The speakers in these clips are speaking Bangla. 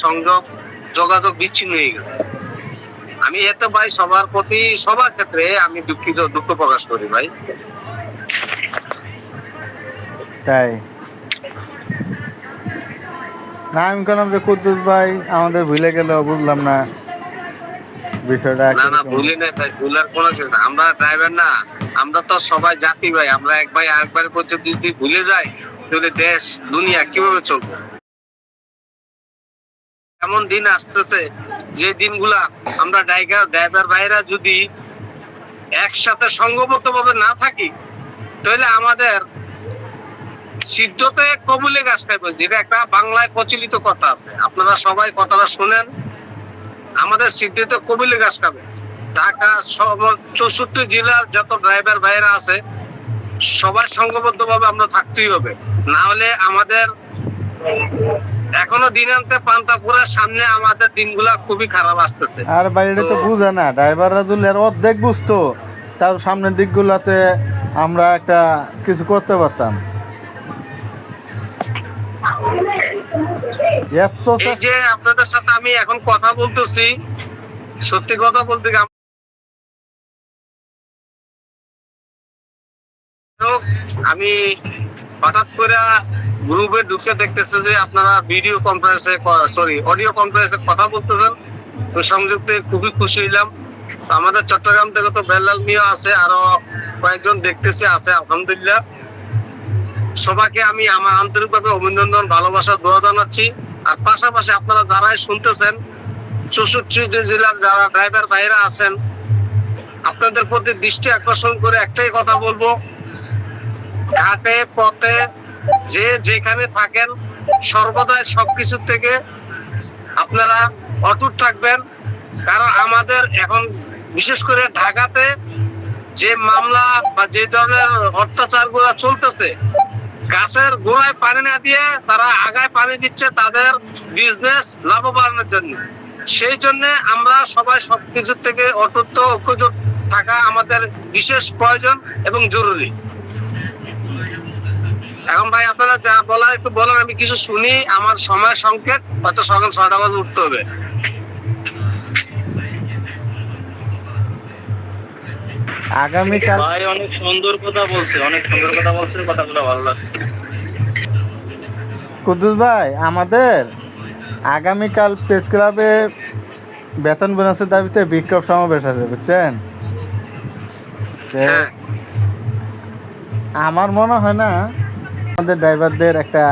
সংযোগ যোগাযোগ বিচ্ছিন্ন হয়ে গেছে। আমি এতে ভাই সবার প্রতি সবার ক্ষেত্রে আমি দুঃখ প্রকাশ করি ভাই। তাই না, আমি বললাম যে কুদ্দুস ভাই আমাদের ভুলে গেল, বুঝলাম না বিষয়টা। না ভুলি নাই ভাই, ভুলার কোনো কিছু না। আমরা ড্রাইভার না, আমরা তো সবাই জাতি ভাই। আমরা এক ভাই আরেকবার করতে যদি ভুলে যাই তাহলে দেশ দুনিয়া কিভাবে চলবে? এমন দিন আসতেছে যে দিনগুলা আমরা ড্রাইভার ভাইরা যদি একসাথে সংঘবদ্ধ ভাবে না থাকি তাহলে আমাদের সিদ্ধতে কবুলে গাছ খাইবে, যেটা একটা বাংলায় প্রচলিত কথা আছে। আপনারা সবাই কথাটা শুনেন, আমাদের সিদ্ধিতে কবুলে গাছ খাবে। ঢাকা 64 জেলার যত ড্রাইভার ভাইরা আছে সবাই সংঘবদ্ধ ভাবে আমরা থাকতেই হবে, না হলে আমাদের এখনো দিন আনতে পান্তাপুরের সামনে আমাদের দিনগুলা খুবই খারাপ আসতেছে। আর ভাই এটা তো বুঝে না, ড্রাইভাররা যদি আর অর্ধেক বুঝতো তার সামনের দিকগুলাতে আমরা একটা কিছু করতে পারতাম। এই যে আপনাদের সাথে আমি এখন কথা বলতেছি, সত্যি কথা বলতে আমি হঠাৎ করে গ্রুপে ঢুকে দেখতেছে যে আপনারা ভিডিও কনফারেন্সে অডিও কনফারেন্সে কথা বলতেছেন। সংযুক্তে খুবই খুশি হইলাম। আমাদের চট্টগ্রাম থেকে তো বেল্লাল মিয়া আছে, আরো কয়েকজন দেখতেছি আছে, আলহামদুলিল্লাহ। সবাইকে আমি আমার আন্তরিকভাবে অভিনন্দন, ভালোবাসা, দোয়া জানাচ্ছি। আর পাশাপাশি আপনারা যারাই শুনতেছেন 64 জেলার যারা ড্রাইভার ভাইরা আছেন, আপনাদের প্রতি দৃষ্টি আকর্ষণ করে একটাই কথা বলবো, ঘাটে পথে যে যেখানে থাকেন সর্বদাই সবকিছু থেকে আপনারা অটুট থাকবেন। কারণ আমাদের এখন বিশেষ করে ঢাকাতে যে মামলা বা যে ধরনের অত্যাচার গুলা চলতেছে, গাছের গোড়ায় পানি না দিয়ে তারা আগায় পানি দিচ্ছে তাদের বিজনেস লাভবানের জন্য। সেই জন্য আমরা সবাই সবকিছু থেকে অটুট ঐক্যজোট থাকা আমাদের বিশেষ প্রয়োজন এবং জরুরি। এখন ভাই আপনারা যা বলা একটু বলেন, আমি কিছু শুনি। আমার সময় সংকেত, হয়তো সকাল 6টা বাজে উঠতে হবে। আগামীকাল ভাই অনেক সুন্দর কথা বলছে, অনেক সুন্দর কথা বলছে, কথাগুলো ভালো লাগছে। কুদ্দুস ভাই, আমাদের আগামীকাল প্রেস ক্লাবে বেতন বোনাসের দাবিতে বিক্ষোভ সমাবেশ আছে, বুঝছেন? আমার মনে হয় না আমাদের ড্রাইভারদের একটা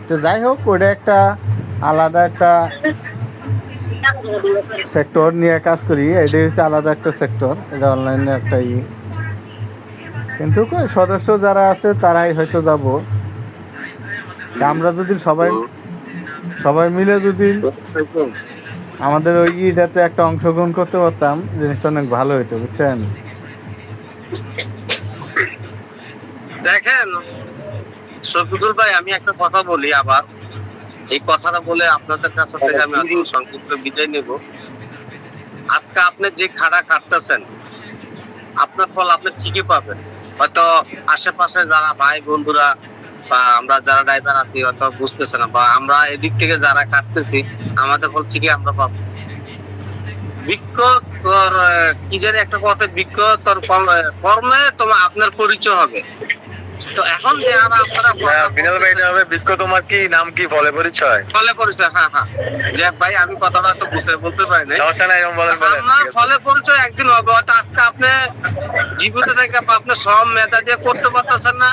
তো যাই হোক, ওটা একটা আলাদা একটা সেক্টর নিয়ে কাজ করি, এটা হচ্ছে আলাদা একটা সেক্টর, এটা অনলাইনে একটা কিন্তু সদস্য যারা আছে তারাই হয়তো যাব। আমরা যদি সবাই মিলে যদি আমাদের ওই ইটাতে একটা অংশগ্রহণ করতে পারতাম, জিনিসটা অনেক ভালো হতো, বুঝছেন? দেখেন শফিকুল ভাই, আমি একটা কথা বলি, আবার এই কথাটা বলে আপনাদের কাছ থেকে আমি সংক্ষিপ্ত বিদায় নেব। আজকে আপনি যে খাড়া কাটতেছেন, আপনার ফল আপনি ঠিকই পাবেন। হয়তো আশেপাশে যারা ভাই বন্ধুরা বা আমরা যারা ড্রাইভার আছি হয়তো বুঝতেছে না, বা আমরা এদিক থেকে যারা কাটতেছি আমাদের ফল ঠিকই আমরা পাবো। বৃক্ষ তোর কি জানি একটা কথা, বৃক্ষ তোর কর্মে তোমার আপনার পরিচয় হবে। তো এখন যে আপনারা বিনাল ভাই হবে বৃক্ষ, তোমার কি নাম কি ফলে পরিচয়? ফলে পরিচয়, হ্যাঁ হ্যাঁ। যে ভাই আমি কথাটা তো বুঝে বলতে পারি না। আমার ফলে পরিচয় একদিন হবে। হয়তো আজকে আপনি জীবিত থেকে আপনার সব মেধা দিয়ে করতে পারতেছেন না,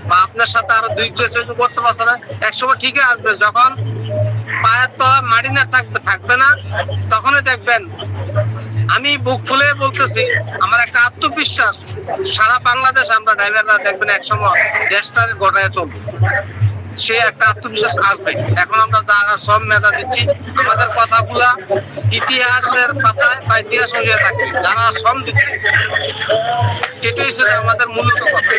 বা আপনার সাথে আরো 2-4 করতে পারছেন না, একসময় ঠিকই আসবে যখন পায়ের তলা মাটি না থাকবে না, তখনই দেখবেন। আমি বুক ফুলে বলতেছি, আমার একটা আত্মবিশ্বাস, সারা বাংলাদেশ আমরা ড্রাইভাররা দেখবেন একসময় দেশটাকে গড়ায় চলবে, সে একটা আত্মবিশ্বাস আসবে। এখন আমরা যারা সব মেধা দিচ্ছি, আমাদের কথাগুলা ইতিহাসের পাতায় বা ইতিহাস অনুযায়ী থাকবে। যারা শ্রম দিচ্ছে সেটাই ছিল আমাদের মূলত কথা।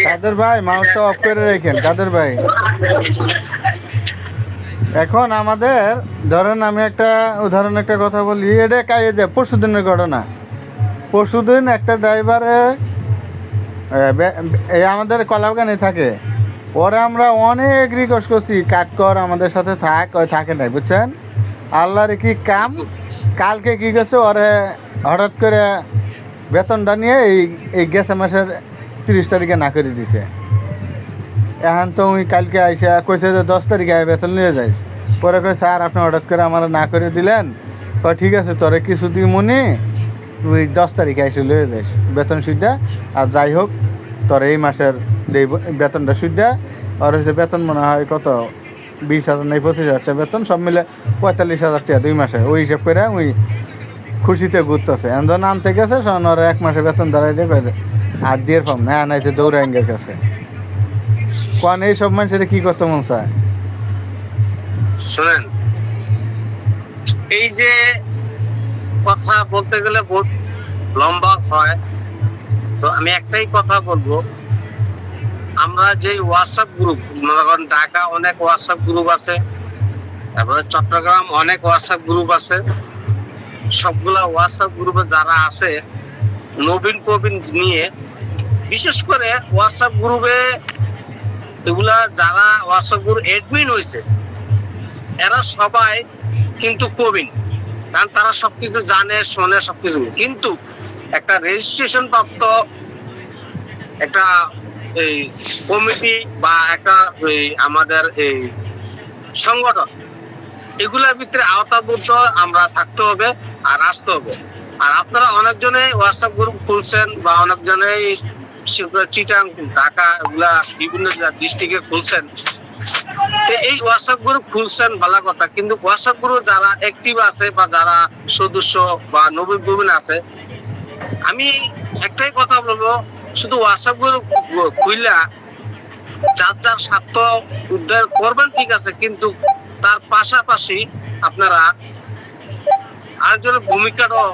কাদের ভাই মাউসটা অফ করে রেখেন, কাদের ভাই। এখন আমাদের ধরেন আমি একটা উদাহরণ একটা কথা বলি, এটা পরশুদিনের ঘটনা। পরশুদিন একটা ড্রাইভারে এই আমাদের কলাবাগানে থাকে, ওরা আমরা অনেক রিকোয়েস্ট করছি কাট কর আমাদের সাথে থাক, ওই থাকে নাই বুঝছেন। আল্লাহর কি কাম, কালকে কি করছে ওরে হঠাৎ করে বেতনটা নিয়ে এই গেছে মাসের 30 তারিখে না করে দিছে। এখন তো উনি কালকে আইসা কইছে যে 10 তারিখে বেতন নিয়ে যাই। পরে কই স্যার আপনি হঠাৎ করে আমার না করে দিলেন। কয় ঠিক আছে তোরে কিছু দিই মনে, তুই 10 তারিখে এসে লয়ে যাস বেতন সুবিধা। আর যাই হোক তোর এই মাসের বেতনটা সুবিধা। আর হচ্ছে বেতন মনে হয় কত 20,000 নেই 25,000 টাকা বেতন, সব মিলে 45,000 টাকা 2 মাসে। ওই হিসাব করে ওই খুশিতে ঘুরতেছে। এখন আনতে গেছে শোন ওরা 1 মাসে বেতন দাঁড়াই দেবে আর দিয়ে পাম না আনাইছে দৌড়াঙ্গের কাছে। কোন এই সব মানুষের কি করতে মন চায়? শুনেন, এই যে কথা বলতে গেলে বহুত লম্বা হয়, তো আমি একটাই কথা বলবো, আমরা যে হোয়াটসঅ্যাপ গ্রুপ, মনে করেন ঢাকা অনেক হোয়াটসঅ্যাপ গ্রুপ আছে, তারপরে চট্টগ্রাম অনেক হোয়াটসঅ্যাপ গ্রুপ আছে, সবগুলা হোয়াটসঅ্যাপ গ্রুপে যারা আছে নবীন প্রবীণ নিয়ে, বিশেষ করে হোয়াটসঅ্যাপ গ্রুপে এগুলা যারা হোয়াটসঅ্যাপ গ্রুপ অ্যাডমিন হয়েছে এরা সবাই কিন্তু প্রবীণ, কারণ তারা সবকিছু জানে শোনে সবকিছু। কিন্তু একটা রেজিস্ট্রেশন প্রাপ্ত একটা এই কমিটি বা একটা আমাদের এই সংগঠন, এগুলোর ভিতরে আওতাবদ্ধ আমরা থাকতে হবে আর আসতে হবে। আর আপনারা অনেকজনে হোয়াটসঅ্যাপ গ্রুপ খুলছেন বা অনেকজনে চিটাং ঢাকা এগুলা বিভিন্ন ডিস্ট্রিক্টে খুলছেন, এই হোয়াটসঅ্যাপ গ্রুপ খুলছেন ভালো কথা, কিন্তু হোয়াটসঅ্যাপ গ্রুপ যারা অ্যাক্টিভ আছে বা যারা সদস্য বা নবীন প্রবীণ আছে, আমি একটাই কথা বলবো, শুধু হোয়াটসঅ্যাপ গ্রুপ খুললা যার যার স্বার্থ উদ্ধার করবেন ঠিক আছে, কিন্তু তার পাশাপাশি আপনারা আরেকজনের ভূমিকাটাও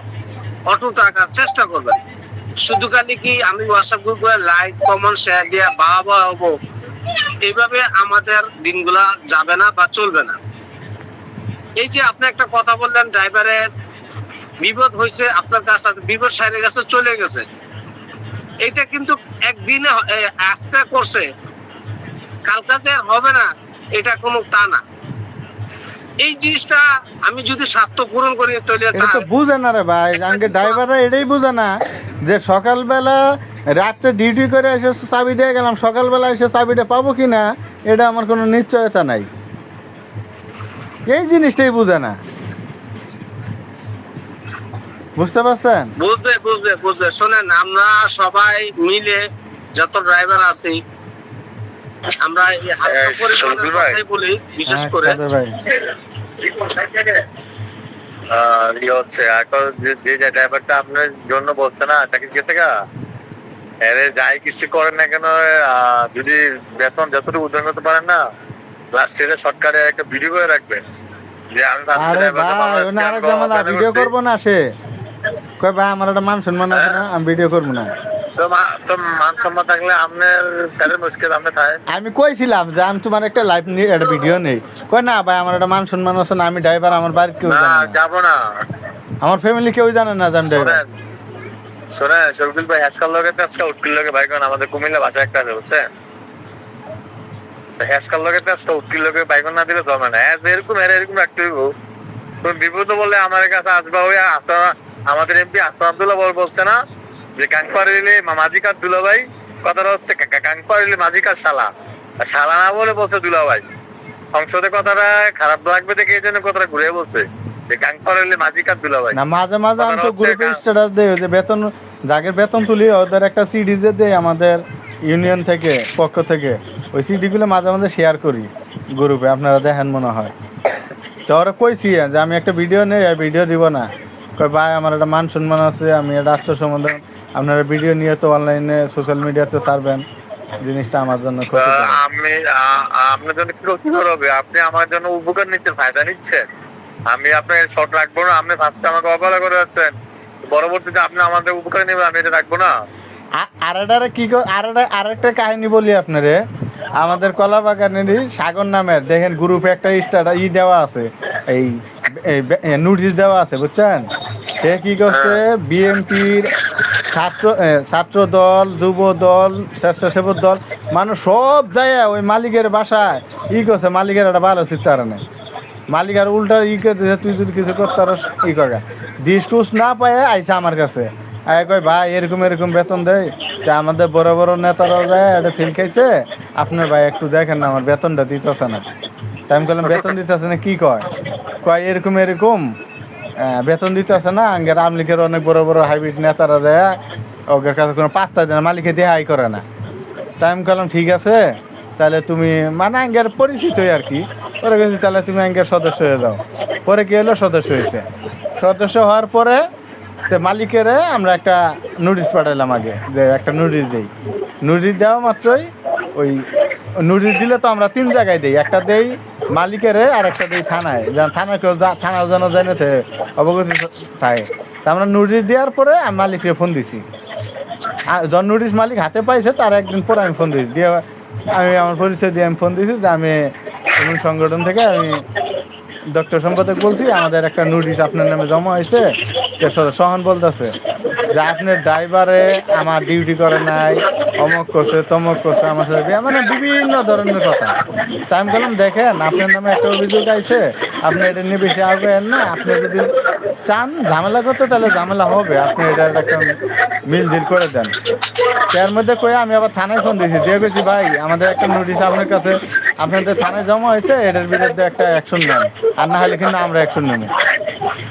অটুট রাখার চেষ্টা করবেন। শুধু খালি কি আমি হোয়াটসঅ্যাপ গ্রুপে লাইক কমেন্ট শেয়ার দিয়ে বাবা হবো, এইভাবে আমাদের দিনগুলা যাবে না বা চলবে না। এই যে আপনি একটা কথা বললেন ড্রাইভারের বিপদ হয়েছে আপনার কাছে, বিপদ সাইডের কাছে চলে গেছে, এটা কিন্তু একদিনে আজকে করছে কালকা যে হবে না এটা কোনো তা না। এই জিনিসটা আমি যদি স্বার্থ পূরণ করি তাহলে এটা তো বুঝে না রে ভাই, আগে ড্রাইভাররা এটাই বুঝে না যে সকালবেলা রাত্রে ডিউটি করে এসে চাবি দিয়ে গেলাম, সকালবেলা এসে চাবিটা পাবো কি না এটা আমার কোনো নিশ্চয়তা নাই। এই জিনিসটাই বুঝে না, বুঝতে পারছেন? বুঝবে বুঝবে বুঝবে। শোনেন, আমরা সবাই মিলে যত ড্রাইভার আছি আমরা বলি, বিশেষ করে হচ্ছে এখন যে ড্রাইভারটা আপনার জন্য বলছে না চাকরি গেছে গা, এরে যাই কিছু করেন না কেন, যদি বেতন যতটুকু উদ্ধার করতে পারেন না, লাস্টে সরকারে একটা ভিডিও করে রাখবে যে আমি ভিডিও করবো না। সে কয় ভাই আমার একটা মান সম্মান আছে না, আমি ভিডিও করবো না। তো মান সম্মান থাকলে আপনার স্যারের মুশকিল আপনি থাকে। আমি কইছিলাম যে আমি তোমার একটা লাইভ নিয়ে একটা ভিডিও নেই, কয় না ভাই আমার একটা মান সম্মান আছে না, আমি ড্রাইভার, আমার বাড়ির কেউ জানে না, যাবো না, আমার ফ্যামিলি কেউ জানে না যে আমি ড্রাইভার। শোনেন শরীফুল ভাই, আজকাল লোকে আজকে উটকিল লোকে ভাই, কারণ আমাদের কুমিল্লা ভাষা একটা আছে বুঝছেন, আজকাল লোকে আজকে উটকিল লোকে বাইকন না দিলে জমে না, এরকম এরকম রাখতে হইব। তুমি বিপদ বলে আমার কাছে আসবা, ওই আমাদের এমপি আসলাম আব্দুল্লাহ বলছে না যে কাংপাড়িলে মাঝিকার দুলা ভাই, কথাটা হচ্ছে কাংপাড়িলে মাঝিকার শালা, শালা না বলে বলছে দুলা ভাই। সংসদে কথাটা খারাপ লাগবে দেখে এই জন্য কথাটা ঘুরে বলছে যে কাংপাড়িলে মাঝিকার দুলা ভাই। না মাঝে মাঝে আমি তো গ্রুপে স্ট্যাটাস দেই যে বেতন যাদের বেতন তুলি ওদের একটা সিডি যে দেয় আমাদের ইউনিয়ন থেকে পক্ষ থেকে, ওই সিডিগুলো মাঝে মাঝে শেয়ার করি গ্রুপে, আপনারা দেখেন মনে হয়। তো ওরা কইছি যে আমি একটা ভিডিও নেই, ভিডিও দিব না, কই ভাই আমার একটা মান সম্মান আছে, আমি একটা আত্মসম্মান, আপনারা ভিডিও নিয়ে তো অনলাইনে সোশ্যাল মিডিয়াতে ছাড়বেন, জিনিসটা আমার জন্য আমি আপনার জন্য কি হবে, আপনি আমার জন্য উপকার নিচ্ছেন, ফায়দা নিচ্ছেন, আমি আপনার শর্ট রাখবো না। আপনি ফার্স্টে আমাকে অবহেলা করে যাচ্ছেন, পরবর্তীতে আপনি আমাদের উপকার নেবেন, আমি এটা রাখবো না। আরেকটা কাহিনী বলি আপনারে, আমাদের কলাবাগানেরই সাগর নামের দেখেন গ্রুপে একটা স্টার দেওয়া আছে, এই নোটিশ দেওয়া আছে বুঝছেন। সে কি করছে, বিএমপির ছাত্র দল, যুব দল, স্বেচ্ছাসেবক দল, মানুষ সব যায় ওই মালিকের বাসায় করছে। মালিকের একটা ভালো চিন্তা নেই, মালিক আর উল্টা করে দিয়েছে, তুই যদি কিছু করতে পারস করে দিস টুস না পায় আইসা আমার কাছে কয় ভাই এরকম এরকম বেতন দেয়, তা আমাদের বড় বড় নেতারাও যায় এটা ফিল খাইছে, আপনার ভাই একটু দেখেন না আমার বেতনটা দিতেছে না। তাই আমি বললাম বেতন দিতেছে না, কি কয় কয় এরকম এরকম বেতন দিতেছে না, আঙ্গের আমলিকের অনেক বড় বড় হাইব্রিড নেতারা যায় ওদের কাছে কোনো পাত্তা দেয় না, মালিকে দেহাই করে না। তাই আমি বললাম ঠিক আছে, তাহলে তুমি মানে আঙ্গের পরিচিতই আর কি, পরে গেছি তাহলে তুমি আঙ্গের সদস্য হয়ে যাও। পরে কি হলো, সদস্য হয়েছে। সদস্য হওয়ার পরে তো মালিকের আমরা একটা নোটিশ পাঠাইলাম আগে, যে একটা নোটিশ দিই। নোটিশ দেওয়া মাত্রই ওই নোটিশ দিলে তো আমরা 3 জায়গায় দিই, একটা দেই মালিকের আর একটা দিই থানায়, যেন থানায় কেউ থানাও যেন জানে অবগতি থাকে। তা আমরা নোটিশ দেওয়ার পরে আমি মালিককে ফোন দিছি। যখন নোটিশ মালিক হাতে পাইছে তার একদিন পরে আমি ফোন দিয়েছি, দিয়ে আমি আমার পরিচয় দিয়ে আমি ফোন দিয়েছি যে আমি এমন সংগঠন থেকে আমি ডক্টর সম্পাদক বলছি, আমাদের একটা নোটিশ আপনার নামে জমা হয়েছে। সহন বলতেছে যে আপনার ড্রাইভারে আমার ডিউটি করে নাই, অমক করছে তমক করছে আমার সাথে, মানে বিভিন্ন ধরনের কথা। তাই আমি বললাম দেখেন আপনার নামে একটা অভিযোগ আইছে, আপনি এটা নিয়ে বেশি আগ্রহেন না, আপনি যদি চান ঝামেলা করতে তাহলে ঝামেলা হবে, আপনি এটা একটা মিলঝিল করে দেন। তার মধ্যে কয়ে আমি আবার থানায় ফোন দিয়েছি, দিয়ে গেছি ভাই আমাদের একটা নোটিশ আপনার কাছে আপনাদের থানায় জমা হয়েছে, এটার বিরুদ্ধে একটা অ্যাকশন নেন, আর না হলে কিন্তু আমরা অ্যাকশন নেব।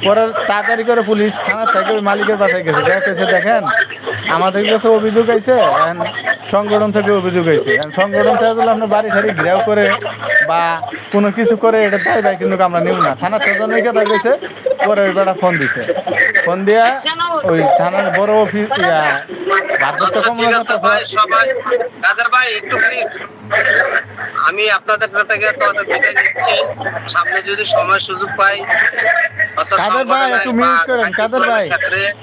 পরে তাড়াতাড়ি করে পুলিশ থানার থেকে ওই মালিকের বাসায় গেছে, দেখেছে দেখেন আমাদের কাছে অভিযোগ আইছে, সংগঠন থেকে অভিযোগ আইছে, সংগঠন থেকে যদি আপনার বাড়ি ঠাড়ি ঘেরাও করে বা কোনো কিছু করে এটা দায় ভাই কিন্তু আমরা নেব না। থানার থেকে কথা গেছে, পরে ওই বেটা ফোন দিছে, ফোন দিয়া ওই থানার বড় অফিস ভারপ্রাপ্ত কর্মকর্তা ভাই একটু প্লিজ, আমি আপনাদের থেকে বিদায় নিচ্ছি। সামনে যদি সময় সুযোগ পাই, কাদের ভাই একটু মিউট করেন, কাদের ভাই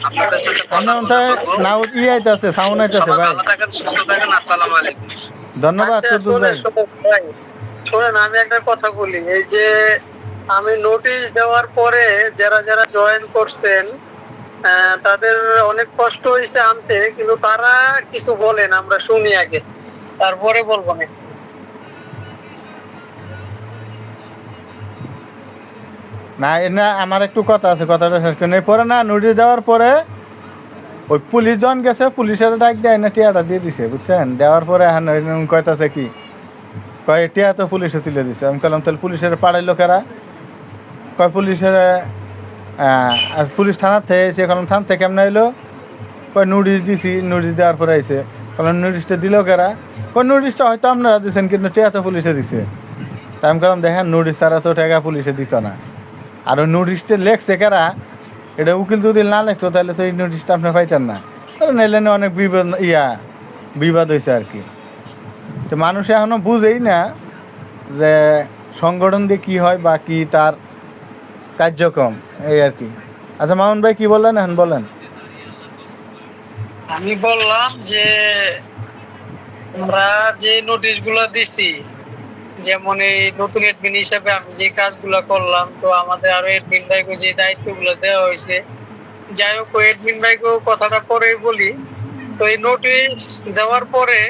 আপনাদের সাথে কথা আমার নাও আইতাছে, সাউন্ড আইতাছে ভাই। ভালো থাকেন, সুস্থ থাকেন, আসসালামু আলাইকুম। ধন্যবাদ কুদ্দুস ভাই। শোনেন আমি একটা কথা বলি, এই যে আমি নোটিশ দেওয়ার পরে যারা যারা জয়েন করছেন তাদের অনেক কষ্ট হয়েছে আনতে, কিন্তু তারা কিছু বলেন আমরা শুনি আগে, তারপরে বলবো না। না না আমার একটু কথা আছে, কথাটা শেষ করে পরে না নোটিশ দেওয়ার পরে ওই পুলিশ জন গেছে, পুলিশের ডাক দেয় না টিয়াটা দিয়ে দিছে বুঝছেন। দেওয়ার পরে এখন কয়তাছে কি কয় টিয়া তো পুলিশে তুলে দিছে। আমি বললাম তাহলে পুলিশের পাড়ার লোকেরা কয় পুলিশের পুলিশ থানার থেকে এসে, এখন থানা থেকে কেমন এলো, কয় নোটিশ দিছি, নোটিশ দেওয়ার পরে আইসে। কারণ নোটিশটা দিল কেরা, কয় নোটিশটা হয়তো আপনারা দিচ্ছেন কিন্তু টিয়া তো পুলিশে দিছে। তাই আমি বললাম দেখেন নোটিশ ছাড়া তো টাকা পুলিশে দিত না, আর ওই নোটিশটা লেখছে কারা, এটা উকিল যদি না লেখতো তাহলে তো এই নোটিশটা আপনি পাইতেন না। কারণ এলেনে অনেক বিবাদ হয়েছে আর কি। তো মানুষ এখনও বুঝেই না যে সংগঠন দিয়ে কী হয় বা কী তার কার্যক্রম, এই আর কি। আচ্ছা মামুন ভাই কি বললেন এখন বলেন। আমি বললাম যে আমরা যে নোটিশ গুলো দিছি, যেমন এই নতুন এডমিন হিসেবে আমি যে কাজগুলো করলাম, তো আমাদের আরো এডমিন ভাইকে যে দায়িত্বগুলো দেওয়া হয়েছে, যাই হোক এডমিন ভাইকে কথাটা পরেই বলি। তো এই নোটিশ দেওয়ার পরে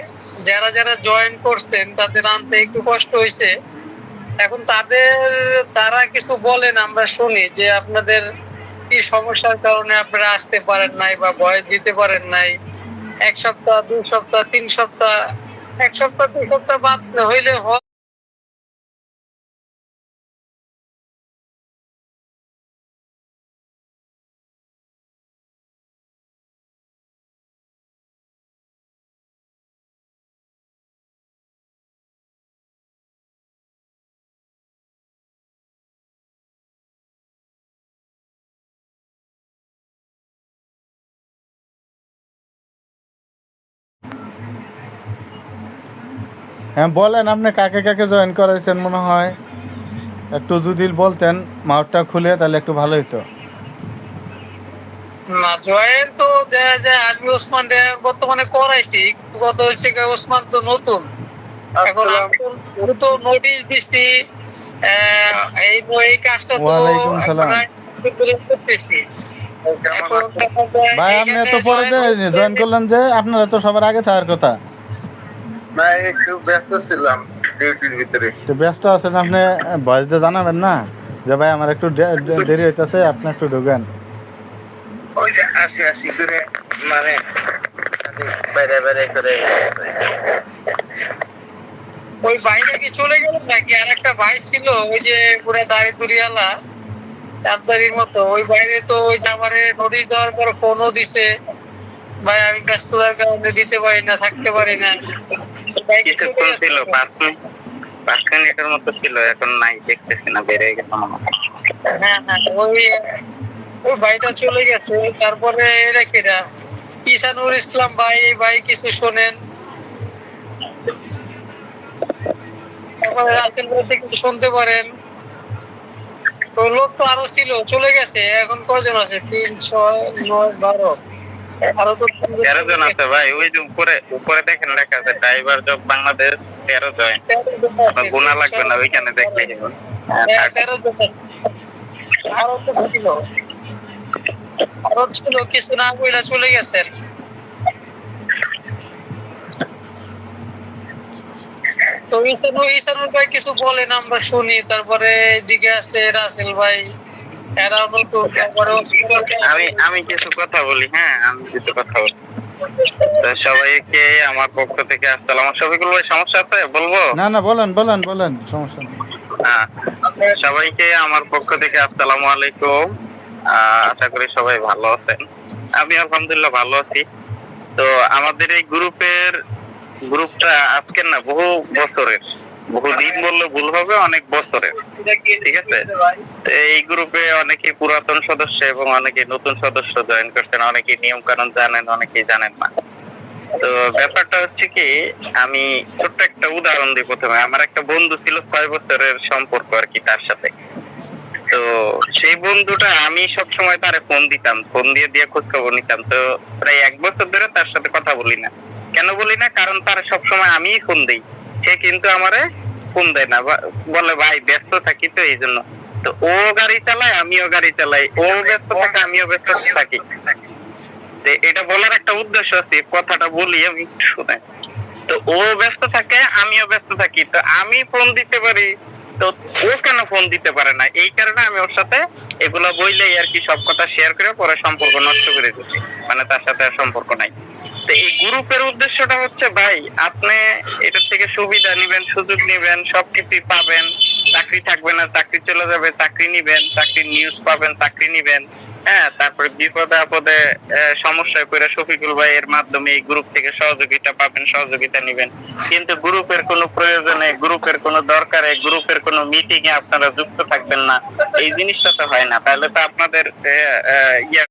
যারা যারা জয়েন করছেন তাদের আনতে একটু কষ্ট হয়েছে। এখন তারা কিছু বলেন আমরা শুনি যে আপনাদের কি সমস্যার কারণে আপনারা আসতে পারেন নাই বা ভয়েস দিতে পারেন নাই, 1 সপ্তাহ 2 সপ্তাহ 3 সপ্তাহ, 1 সপ্তাহ 2 সপ্তাহ বাদ হইলে হ্যাঁ বলেন আপনি কাকে কাকে জয়েন করাইছেন মনে হয়, একটু যদি বলতেন মাউথটা খুলে তাহলে একটু ভালো হতো। না জয়েন তো দেখা যায় আমি ওসমান বর্তমানে করাইছি, গত হচ্ছে ওসমান তো নতুন, এখন আমি তো নোটিশ দিচ্ছি, এই কাজটা তো ওয়ালাইকুম সালাম। করতেছি। এখন দেখা যায় ভাই আপনি এইখানে এত পরে join জয়েন করলেন যে আপনারা তো সবার আগে থাকার কথা। ভাই একটু ব্যস্ত ছিলাম ডিউটির ভিতরে। তো ব্যস্ত আছেন আপনি, ভয়েস দিয়ে জানাবেন না যে ভাই আমার একটু দেরি হইতেছে, আপনি একটু ঢুকেন। ওই যে আসি আসি করে মানে বাইরে বাইরে করে ওই ভাইটা কি চলে গেল নাকি? আর একটা ভাই ছিল ওই যে পুরো দাড়ি দুরিয়ালা চাঁদদারির মতো, ওই বাইরে তো ওই যে আমারে নোটিশ দেওয়ার পর ফোনও দিছে, ভাই আমি ব্যস্ততার কারণে দিতে পারি না, থাকতে পারি না। ভাই কি চলে কিছুক্ষণ গেছে? ছিল 5 মিনিটের মতো ছিল, এখন নাই, দেখতেছি না, বেড়ে গেছে মনে হয়। হ্যাঁ হ্যাঁ, ওই ওই ভাইটা চলে গেছে। তারপরে এরা কেরা, কিষানুর ইসলাম ভাই, এই ভাই কিছু শোনেন। তারপরে রাসেল ভাই থেকে কিছু শুনতে পারেন। তো লোক তো আরো ছিল, চলে গেছে। এখন কজন আছে? 3, 6, 9, 12। আরো তো 13 জন আছে ভাই, ওই যে উপরে উপরে দেখেন লেখা আছে ড্রাইভার জব বাংলাদেশ 13 জয়েন। গোনা লাগবে না, ওইখানে দেখলে হ্যাঁ, 13 জন আছে। আরো তো ছিল, আরো ছিল, কিছু না বইলা চলে গেছেন। তো ইসানুর ভাই কিছু বলেন, আমরা শুনি। তারপরে এদিকে আছে রাসেল ভাই, এরা নতুন। তারপরে আমি আমি কিছু কথা বলি, হ্যাঁ আমি কিছু কথা বলি। তো সবাইকে আমার পক্ষ থেকে আসসালাম। শফিকুল ভাই সমস্যা আছে বলবো? না না, বলেন বলেন বলেন, সমস্যা নেই। হ্যাঁ, সবাইকে আমার পক্ষ থেকে আসসালামু আলাইকুম। আশা করি সবাই ভালো আছেন। আমি আলহামদুলিল্লাহ ভালো আছি। তো আমাদের এই গ্রুপটা আজকের না, বহু বছরের, বহু দিন বললে ভুল হবে, অনেক বছরের, ঠিক আছে। তো এই গ্রুপে অনেকে পুরাতন সদস্য এবং অনেকে নতুন সদস্য জয়েন করছেন, অনেকে নিয়ম কানুন জানেন, অনেকেই জানেন না। তো ব্যাপারটা হচ্ছে কি, আমি ছোট্ট একটা উদাহরণ দিই প্রথমে। আমার একটা বন্ধু ছিল, 6 বছরের সম্পর্ক আর কি তার সাথে। তো সেই বন্ধুটা, আমি সব সময় তারে ফোন দিতাম, ফোন দিয়ে দিয়ে খোঁজ খবর নিতাম। তো প্রায় 1 বছর ধরে তার সাথে কথা বলি না। কেন বলি না? কারণ তার সব সময় আমিই ফোন দেই, সে কিন্তু আমারে ফোন দেয় না, বলে ভাই ব্যস্ত থাকি তো এই জন্য। তো ও গাড়ি চালায়, আমিও গাড়ি চালাই, ও ব্যস্ত থাকে, আমিও ব্যস্ত থাকি। তো এটা বলার একটা উদ্দেশ্য আছে, কথাটা বলি আমি, শুনে। তো ও ব্যস্ত থাকে, আমিও ব্যস্ত থাকি, তো আমি ফোন দিতে পারি, তো ও কেন ফোন দিতে পারে না? এই কারণে আমি ওর সাথে এগুলো বললেই আর কি, সব কথা শেয়ার করে পরে সম্পর্ক নষ্ট করে দিচ্ছি, মানে তার সাথে আর সম্পর্ক নাই। তো এই গ্রুপের উদ্দেশ্যটা হচ্ছে ভাই, আপনি এটা থেকে সুবিধা নিবেন, সুযোগ নিবেন, সবকিছুই পাবেন। চাকরি থাকবে না, চাকরি চলে যাবে, চাকরি নিবেন, চাকরির নিউজ পাবেন, চাকরি নিবেন। হ্যাঁ, তারপরে বিপদে আপদে সমস্যায় পড়ে শফিকুল ভাইয়ের মাধ্যমে এই গ্রুপ থেকে সহযোগিতা পাবেন, সহযোগিতা নিবেন। কিন্তু গ্রুপের কোনো প্রয়োজনে, গ্রুপের কোনো দরকারে, গ্রুপের কোনো মিটিং এ আপনারা যুক্ত থাকবেন না, এই জিনিসটা তো হয় না। তাহলে তো আপনাদের ইয়া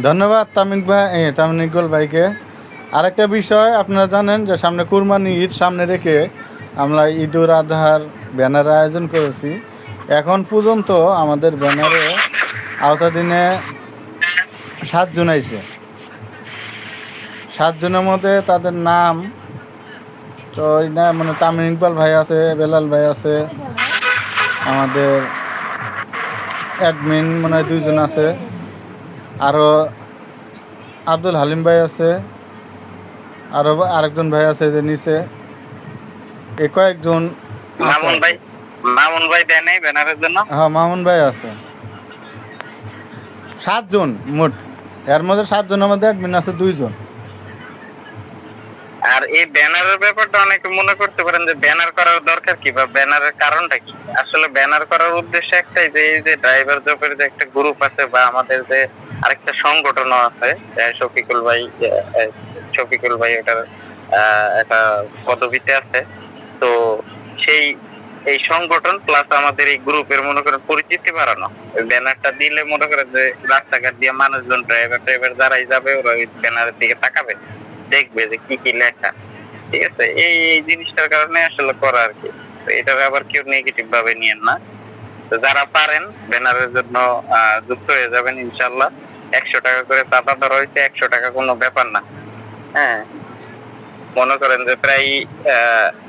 ধন্যবাদ তামিম ইকবাল ভাইকে। আরেকটা বিষয় আপনারা জানেন যে সামনে কুরবানি ঈদ সামনে রেখে আমরা ঈদ উল আজহার ব্যানার আয়োজন করেছি। এখন পর্যন্ত আমাদের ব্যানারে আওতাধীনে 7 জন আইছে। 7 জনের মধ্যে তাদের নাম তো এই না মানে তামিম ইকবাল ভাই আছে, বেলাল ভাই আছে, আমাদের অ্যাডমিন মনে হয় 2 জন আছে, আরও আব্দুল হালিম ভাই আছে, আরও আরেকজন ভাই আছে যে নিচে, এ কয়েকজন আছে। মামুন ভাই দেয় নাই ব্যানারের জন্য। হ্যাঁ মামুন ভাই আছে। 7 জন মোট, এর মধ্যে 7 জনের মধ্যে অ্যাডমিন আছে 2 জন। আর এই ব্যানারের ব্যাপারটা অনেকে মনে করতে পারেন যে ব্যানার করার দরকার কি বা ব্যানারের কারণটা কি। আসলে ব্যানার করার উদ্দেশ্য একটাই যে এই যে ড্রাইভার জবের যে একটা গ্রুপ আছে বা আমাদের যে আরেকটা সংগঠনও আছে, শফিকুল ভাই ওটার একটা পদবিতে আছে। তো সেই এই সংগঠন প্লাস আমাদের এই গ্রুপের মনে করেন পরিচিতি বাড়ানো। ওই ব্যানারটা দিলে মনে করেন যে রাস্তাঘাট দিয়ে মানুষজন ড্রাইভার যারাই যাবে ওরা ওই ব্যানারের দিকে তাকাবে, দেখবে যে কি কি লেখা। ঠিক আছে, এই জিনিসটার কারণে আসলে করা আর কি। এটা আবার কেউ নেগেটিভ ভাবে নিয়েন না। তো যারা পারেন ব্যানারের জন্য যুক্ত হয়ে যাবেন ইনশাল্লাহ। 100 টাকা করে চাঁদা ধরা হয়েছে, 100 টাকা কোনো ব্যাপার না। হ্যাঁ, মনে করেন যে প্রায়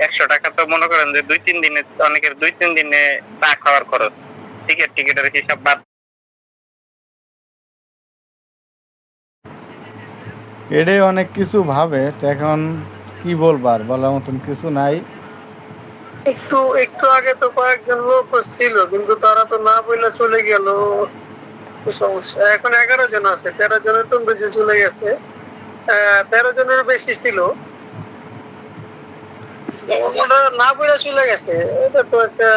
100 টাকা তো মনে করেন যে 2-3 দিনে, অনেকের 2-3 দিনে চা খাওয়ার খরচ, টিকিটের হিসাব বাদ। এটাই অনেক কিছু ভাবে, তো এখন কি বলবার, বলার মতন কিছু নাই। একটু একটু আগে তো কয়েকজন লোক ছিল, কিন্তু তারা তো না বইলে চলে গেল। সমস্যা এখন 11 জন আছে, 13 জনের তো বুঝে চলে গেছে। 13 জনের বেশি ছিল, ওটা না বইলে চলে গেছে। এটা তো একটা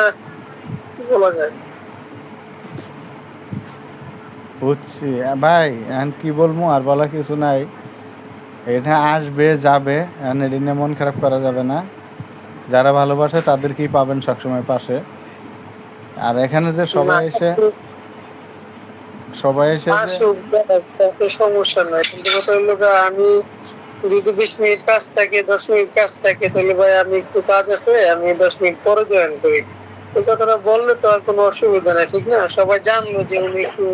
কি বলা যায়। বুঝছি ভাই, এখন কি বলবো, আর বলার কিছু নাই। এটা আসবে যাবে, এখন এটা নিয়ে মন খারাপ করা যাবে না। যারা ভালোবাসে তাদেরকেই পাবেন সবসময় পাশে। আর এখানে যে সবাই এসে সমস্যা নাই, কিন্তু কথা হলো আমি যদি 20 মিনিট কাজ থাকে, 10 মিনিট কাজ থাকে, তাহলে ভাই আমি একটু কাজ আছে, আমি 10 মিনিট পরে জয়েন করি। এই কথাটা বললে তো আর কোনো অসুবিধা নাই, ঠিক না? সবাই জানলো যে উনি একটু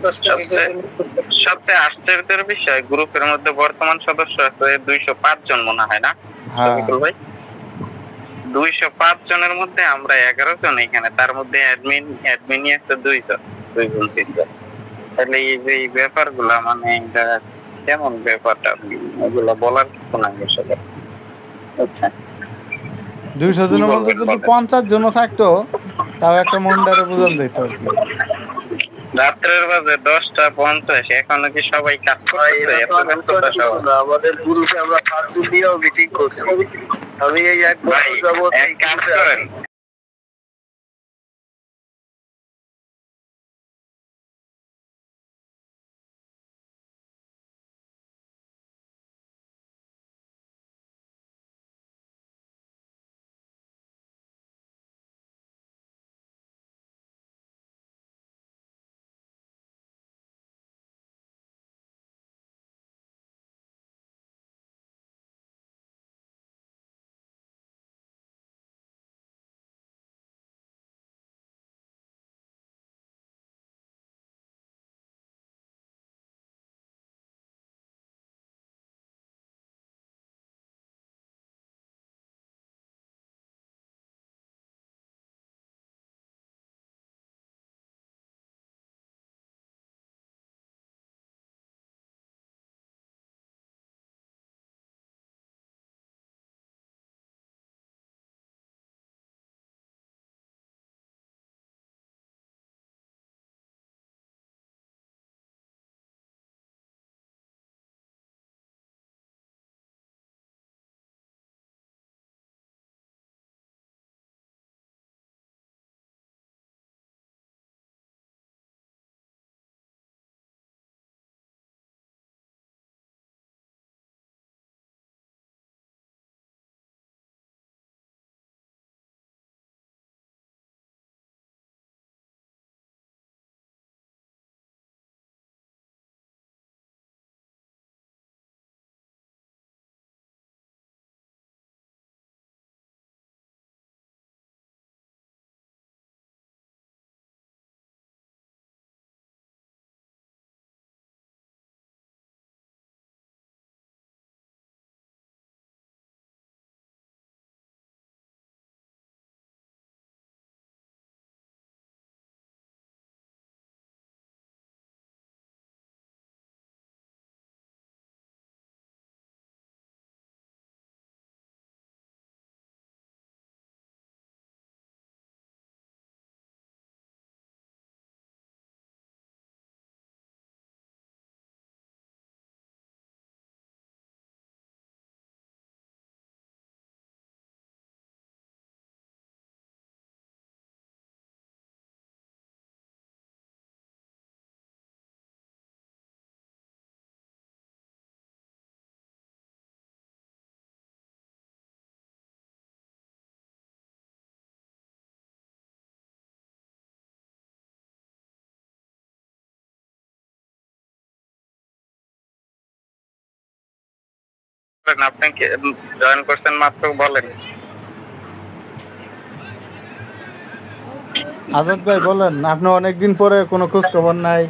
10 মিনিটের জন্য। সবচেয়ে আশ্চর্যের বিষয়, গ্রুপের মধ্যে বর্তমান সদস্য আছে 205 জন মনে হয় না হ্যাঁ শফিকুল ভাই? 205 জনের মধ্যে আমরা 11 জন এখানে, তার মধ্যে অ্যাডমিনই আছে 2 জন, 2 জন 3 জন। তাহলে এই যে এই ব্যাপারগুলা মানে এটা কেমন ব্যাপারটা, এগুলা বলার কিছু নাই আসলে। আচ্ছা, 200 জনের মধ্যে যদি 50 জনও থাকতো তাও একটা মনটারে বোঝান যেত আর কি। রাত্রের বাজে 10:50, এখনো কি সবাই কাজ করতেছে? আমাদের গ্রুপে আমরা 5 দিন দিয়েও মিটিং করছি। আমি এই এক বছর যাবত এক কাজ করেন, আপনি জয়েন করছেন মাত্র, বলেন। আজাদ ভাই বলেন, আপনি অনেকদিন পরে কোনো খোঁজ খবর নাই,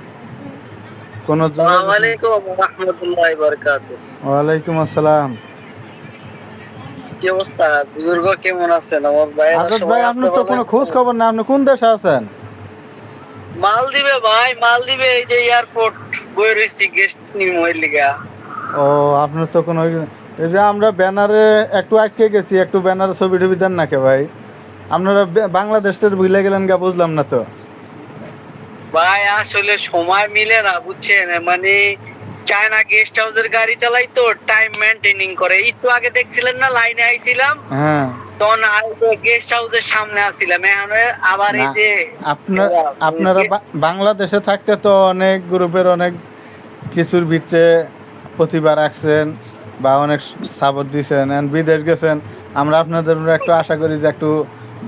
কোনো আসসালামু আলাইকুম ওয়া রাহমাতুল্লাহি ওয়া বারাকাতুহু। ওয়ালাইকুম আসসালাম। কি অবস্থা বুজুর্গ, কেমন আছেন আমার ভাই? আজাদ ভাই আপনার তো কোনো খোঁজ খবর নাই, আপনি কোন দেশে আছেন? মাল দিবে ভাই, মাল দিবে, এই যে এয়ারপোর্ট বই রয়েছি, গেস্ট নিমো এর লিগা। ও আপনার তো কোনো, এই যে আমরা ব্যানারে একটু আটকে গেছি, একটু ব্যানারে ছবি টবি দেন নাকি ভাই? আপনারা বাংলাদেশের ভুলে গেলেন গা, বুঝলাম না তো। ভাই আসলে সময় মিলে না, বুঝছেন, মানে চায়না গেস্ট হাউসের গাড়ি চালাই তো, টাইম মেনটেনিং করে। একটু আগে দেখছিলেন না, লাইনে আইছিলাম, হ্যাঁ তখন গেস্ট হাউসের সামনে আসছিলাম, এখন আবার এই না, যে আপনারা বাংলাদেশে থাকতে তো অনেক গ্রুপের অনেক কিছুর ভিতরে প্রতিভা রাখছেন বা অনেক সাপোর্ট দিয়েছেন, and বিদেশ গেছেন, আমরা আপনাদের উপরে একটু আশা করি যে একটু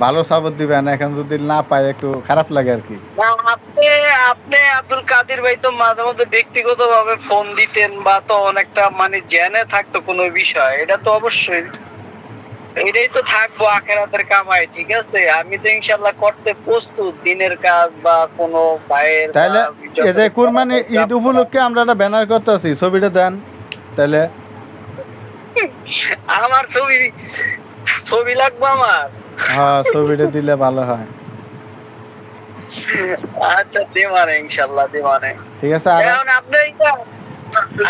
ভালো সাপোর্ট দিবেন। এখন যদি না পাই একটু খারাপ লাগে আর কি। না, আপনি আপনি আব্দুল কাদের ভাই তো মাঝে মধ্যে ব্যক্তিগত ভাবে ফোন দিতেন, বা তো অনেকটা মানে জেনে থাকতো কোনো বিষয়, এটা তো অবশ্যই, এটাই তো থাকবো আখেরাতের কামাই, ঠিক আছে। আমি তো ইনশাল্লাহ করতে প্রস্তুত, দিনের কাজ বা কোনো ভাইয়ের তাহলে এই যে কুরবানি ঈদ উপলক্ষে আমরা একটা ব্যানার করতেছি, ছবিটা দেন তাহলে। আমার ছবি ছবি লাগবে আমার। হ্যাঁ ছবিটা দিলে ভালো হয়। আচ্ছা দেওয়ানে, ইনশাল্লাহ দেওয়ানে। ঠিক আছে। আর এখন আপনি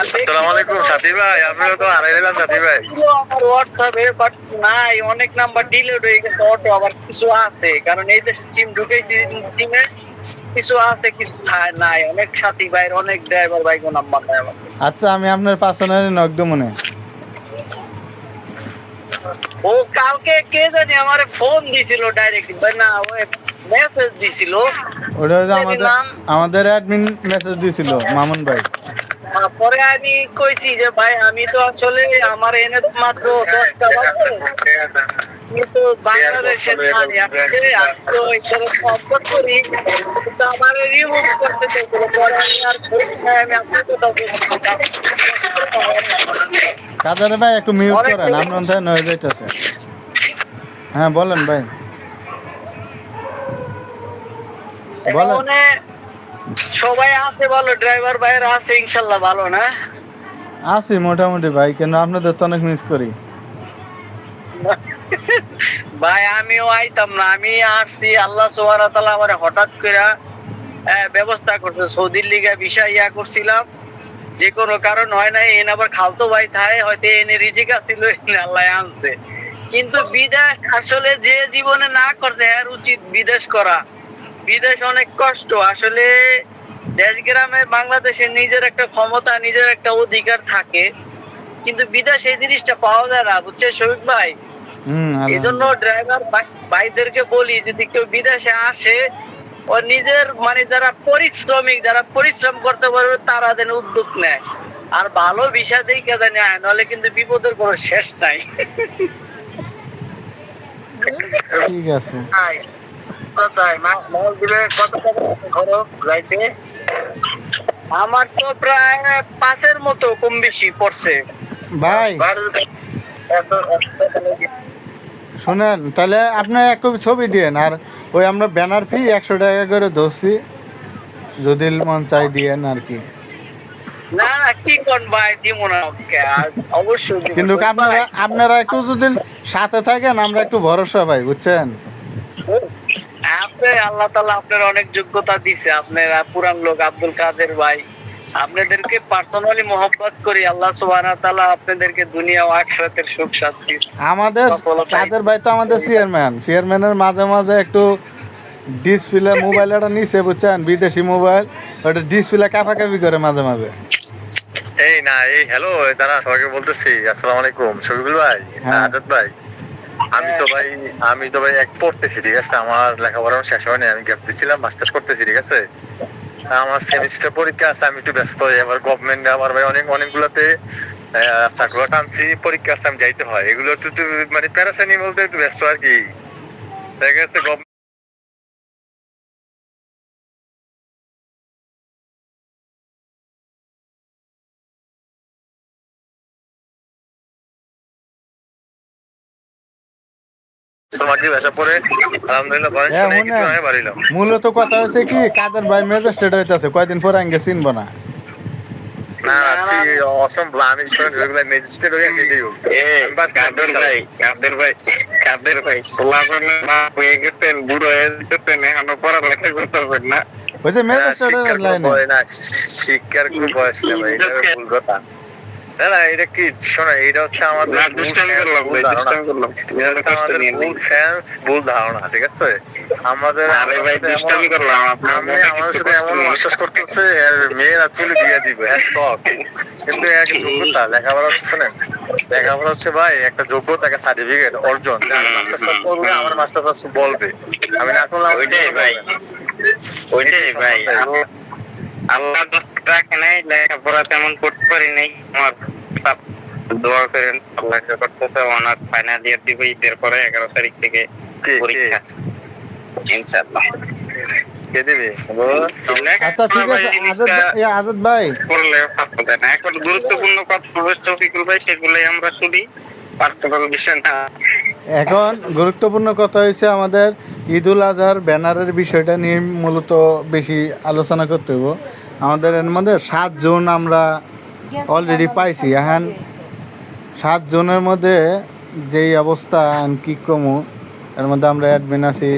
আসসালামু আলাইকুম সাথী ভাই, আপনিও তো হারাই গেলেন সাথী ভাই। আমার হোয়াটসঅ্যাপে বাট নাই, অনেক নাম্বার ডিলিট হয়ে গেছে, অটো আবার কিছু আছে, কারণ এই দেশে সিম ঢুকেছি, সিমে কিছু আছে কিছু নাই, অনেক সাথী ভাইয়ের, অনেক ড্রাইভার ভাই নাম্বার নাই আমার। আচ্ছা আমি আপনার পার্সোনালি নক দেবো মনে। ও কালকে কে জানি আমারে ফোন দিছিল ডাইরেক্ট, ভাই না ও মেসেজ দিছিল। ওটা হচ্ছে আমাদের অ্যাডমিন মেসেজ দিয়েছিল মামুন ভাই। পরে আমি কইছি যে ভাই আমি তো আসলে আমার এনে তো মাত্র 10টা বাজে, কিন্তু বাংলাদেশে থাকি, আমি তো এখানে সাপোর্ট করি, কিন্তু আমার রিমুভ করতে চাইছিল, পরে আমি আর আমি আপনার কথা কাদের ভাই একটু মিউট করেন, আপনার থেকে নয়ে যাইতেছে। হ্যাঁ বলেন ভাই বলেন। এখানে সবাই আছে ভালো, ড্রাইভার ভাইয়ের আছে ইনশাল্লাহ ভালো না? আছি মোটামুটি ভাই, কেন আপনাদের তো অনেক মিস করি। ভাই আমিও আইতাম না, আমি আসছি, আল্লাহ সুবহানাহু ওয়া তাআলা আমারে হঠাৎ করে ব্যবস্থা করছে, সৌদির লিগা বিষয় ইয়া করছিলাম, যে কোনো কারণ হয় নাই, এনে আবার খালতো ভাই থাকে, হয়তো এনে রিজিক আছিল, এনে আল্লাহ আনছে। কিন্তু বিদেশ আসলে যে জীবনে না করছে এর উচিত বিদেশ করা। বিদেশ অনেক কষ্ট আসলে, দেশ গ্রামে বাংলাদেশে নিজের একটা ক্ষমতা, নিজের একটা অধিকার থাকে, কিন্তু বিদেশ এই জিনিসটা পাওয়া যায় না, বুঝছে শফিক ভাই। এই জন্য ড্রাইভার ভাইদেরকে বলি, যদি কেউ বিদেশে আসে, ও নিজের মানে যারা পরিশ্রমিক, যারা পরিশ্রম করতে পারবে, তারা যেন উদ্যোগ নেয়, আর ভালো ভিসা দেখে যেন আয়, নাহলে কিন্তু বিপদের কোনো শেষ নাই। ঠিক আছে আমার তো প্রায় 5-এর মতো কম বেশি পড়ছে ভাই। শুনেন তাহলে আপনি এক কপি ছবি দিয়েন, আর ওই আমরা ব্যানার ফি 100 টাকা করে ধরছি, যদি মন চাই দিয়েন আর কি। না না কি কোন ভাই, দিব না অবশ্যই দিব। কিন্তু আপনারা একটু যদি সাথে থাকেন, আমরা একটু ভরসা পাই, বুঝছেন। আপনি আল্লাহ তাআলা আপনার অনেক যোগ্যতা দিছে, আপনারা পুরান লোক আব্দুল কাদের ভাই, আপনাদেরকে পার্সোনালি মহব্বত করি, আল্লাহ সুবহানাহু ওয়া তাআলা আপনাদেরকে দুনিয়া ও আখিরাতের সুখ শান্তি। আমাদের কাদের ভাই তো আমাদের চেয়ারম্যানের মাঝে মাঝে একটু ডিসপ্লে মোবাইল একটা নিচে, বুঝছেন, বিদেশি মোবাইল, ওটা ডিসপ্লে কাঁপাকাঁপি করে মাঝে মাঝে। এই না এই হ্যালো, দাঁড়া সবাইকে বলতেছি আসসালামু আলাইকুম শফিকুল ভাই, হ্যাঁ। আজাদ ভাই। আমি তো ভাই এক পড়তেছি, ঠিক আছে, আমার লেখাপড়া শেষ হয়নি, আমি গ্যাপ দিছিলাম, মাস্টার্স করতেছি, ঠিক আছে। আমার সেমিস্টার পরীক্ষা আছে, আমি একটু ব্যস্ত। এবার গভর্নমেন্ট আমার ভাই অনেকগুলোতে চাকরি টানছি, পরীক্ষা আছে, আমি যাইতে হয়, এগুলো একটু মানে প্যারাসানি বলতে একটু ব্যস্ত আর কি, ঠিক আছে। মাগরিব এসে পরে আলহামদুলিল্লাহ বয়স হ্যাঁ, শুনে কিছু শুনেন। আমি বাড়িলাম। মূলত কথা হচ্ছে কি কাদের ভাই ম্যাজিস্ট্রেট হইতেছে কয়দিন পরে আঙ্গে চিনবো না। না তুই অসম্ভব, আমি রেগুলার ম্যাজিস্ট্রেট হয়ে গেছি। কাদের ভাই পোলাপানের বাপ হয়ে গেছেন, বুড়ো হয়ে যেতেছেন, এখনো পড়ালেখা করতে পারবেন না। ওই যে ম্যাজিস্ট্রেটের লাইনে শিক্ষার কোনো বয়স নেই ভাই, এটা ভুল কথা। না না, এটা কি শোনো, এটা হচ্ছে আমাদের না, দুষ্টামি করলাম ভাই, দুষ্টামি করলাম। ভুল সেন্স, ভুল ধারণা, ঠিক আছে? আমাদের আরে ভাই, দুষ্টামি করলাম। আপনার আমি আমাদের সাথে এমন বিশ্বাস করতেছে মেয়েরা তুলে দিয়ে দিবে, হ্যাঁ শখ। কিন্তু এক যোগ্যতা, লেখাপড়া শোনেন, লেখাপড়া হচ্ছে ভাই একটা যোগ্যতা, একটা সার্টিফিকেট অর্জন। মাস্টার করবে, আমার মাস্টার বলবে, আমি না করলাম। ওইটাই ভাই, ওইটাই ভাই। আল্লাহ রাখে নাই, লেখাপড়া তেমন করতে পারি নাই। আমার দোয়া করেন, আল্লাহ করতেছে। অনার ফাইনাল ইয়ার দিব, ঈদের পরে 11 তারিখ থেকে পরীক্ষা ইনশাআল্লাহ। কে দিবে? আচ্ছা ঠিক আছে আজাদ ভাই, করলে ফাঁকা দেয় না। এখন গুরুত্বপূর্ণ কথা হবে শফিকুল ভাই, সেগুলোই আমরা শুনি, পার্সোনাল বিষয় না। এখন গুরুত্বপূর্ণ কথা হয়েছে আমাদের ঈদুল আজহার ব্যানারের বিষয়টা নিয়ে মূলত বেশি আলোচনা করতে হবে। আমাদের এর মধ্যে 7 জন আমরা অলরেডি পাইছি। এখন 7 জনের মধ্যে যেই অবস্থা কি কমু, এর মধ্যে আমরা অ্যাডমিন আছি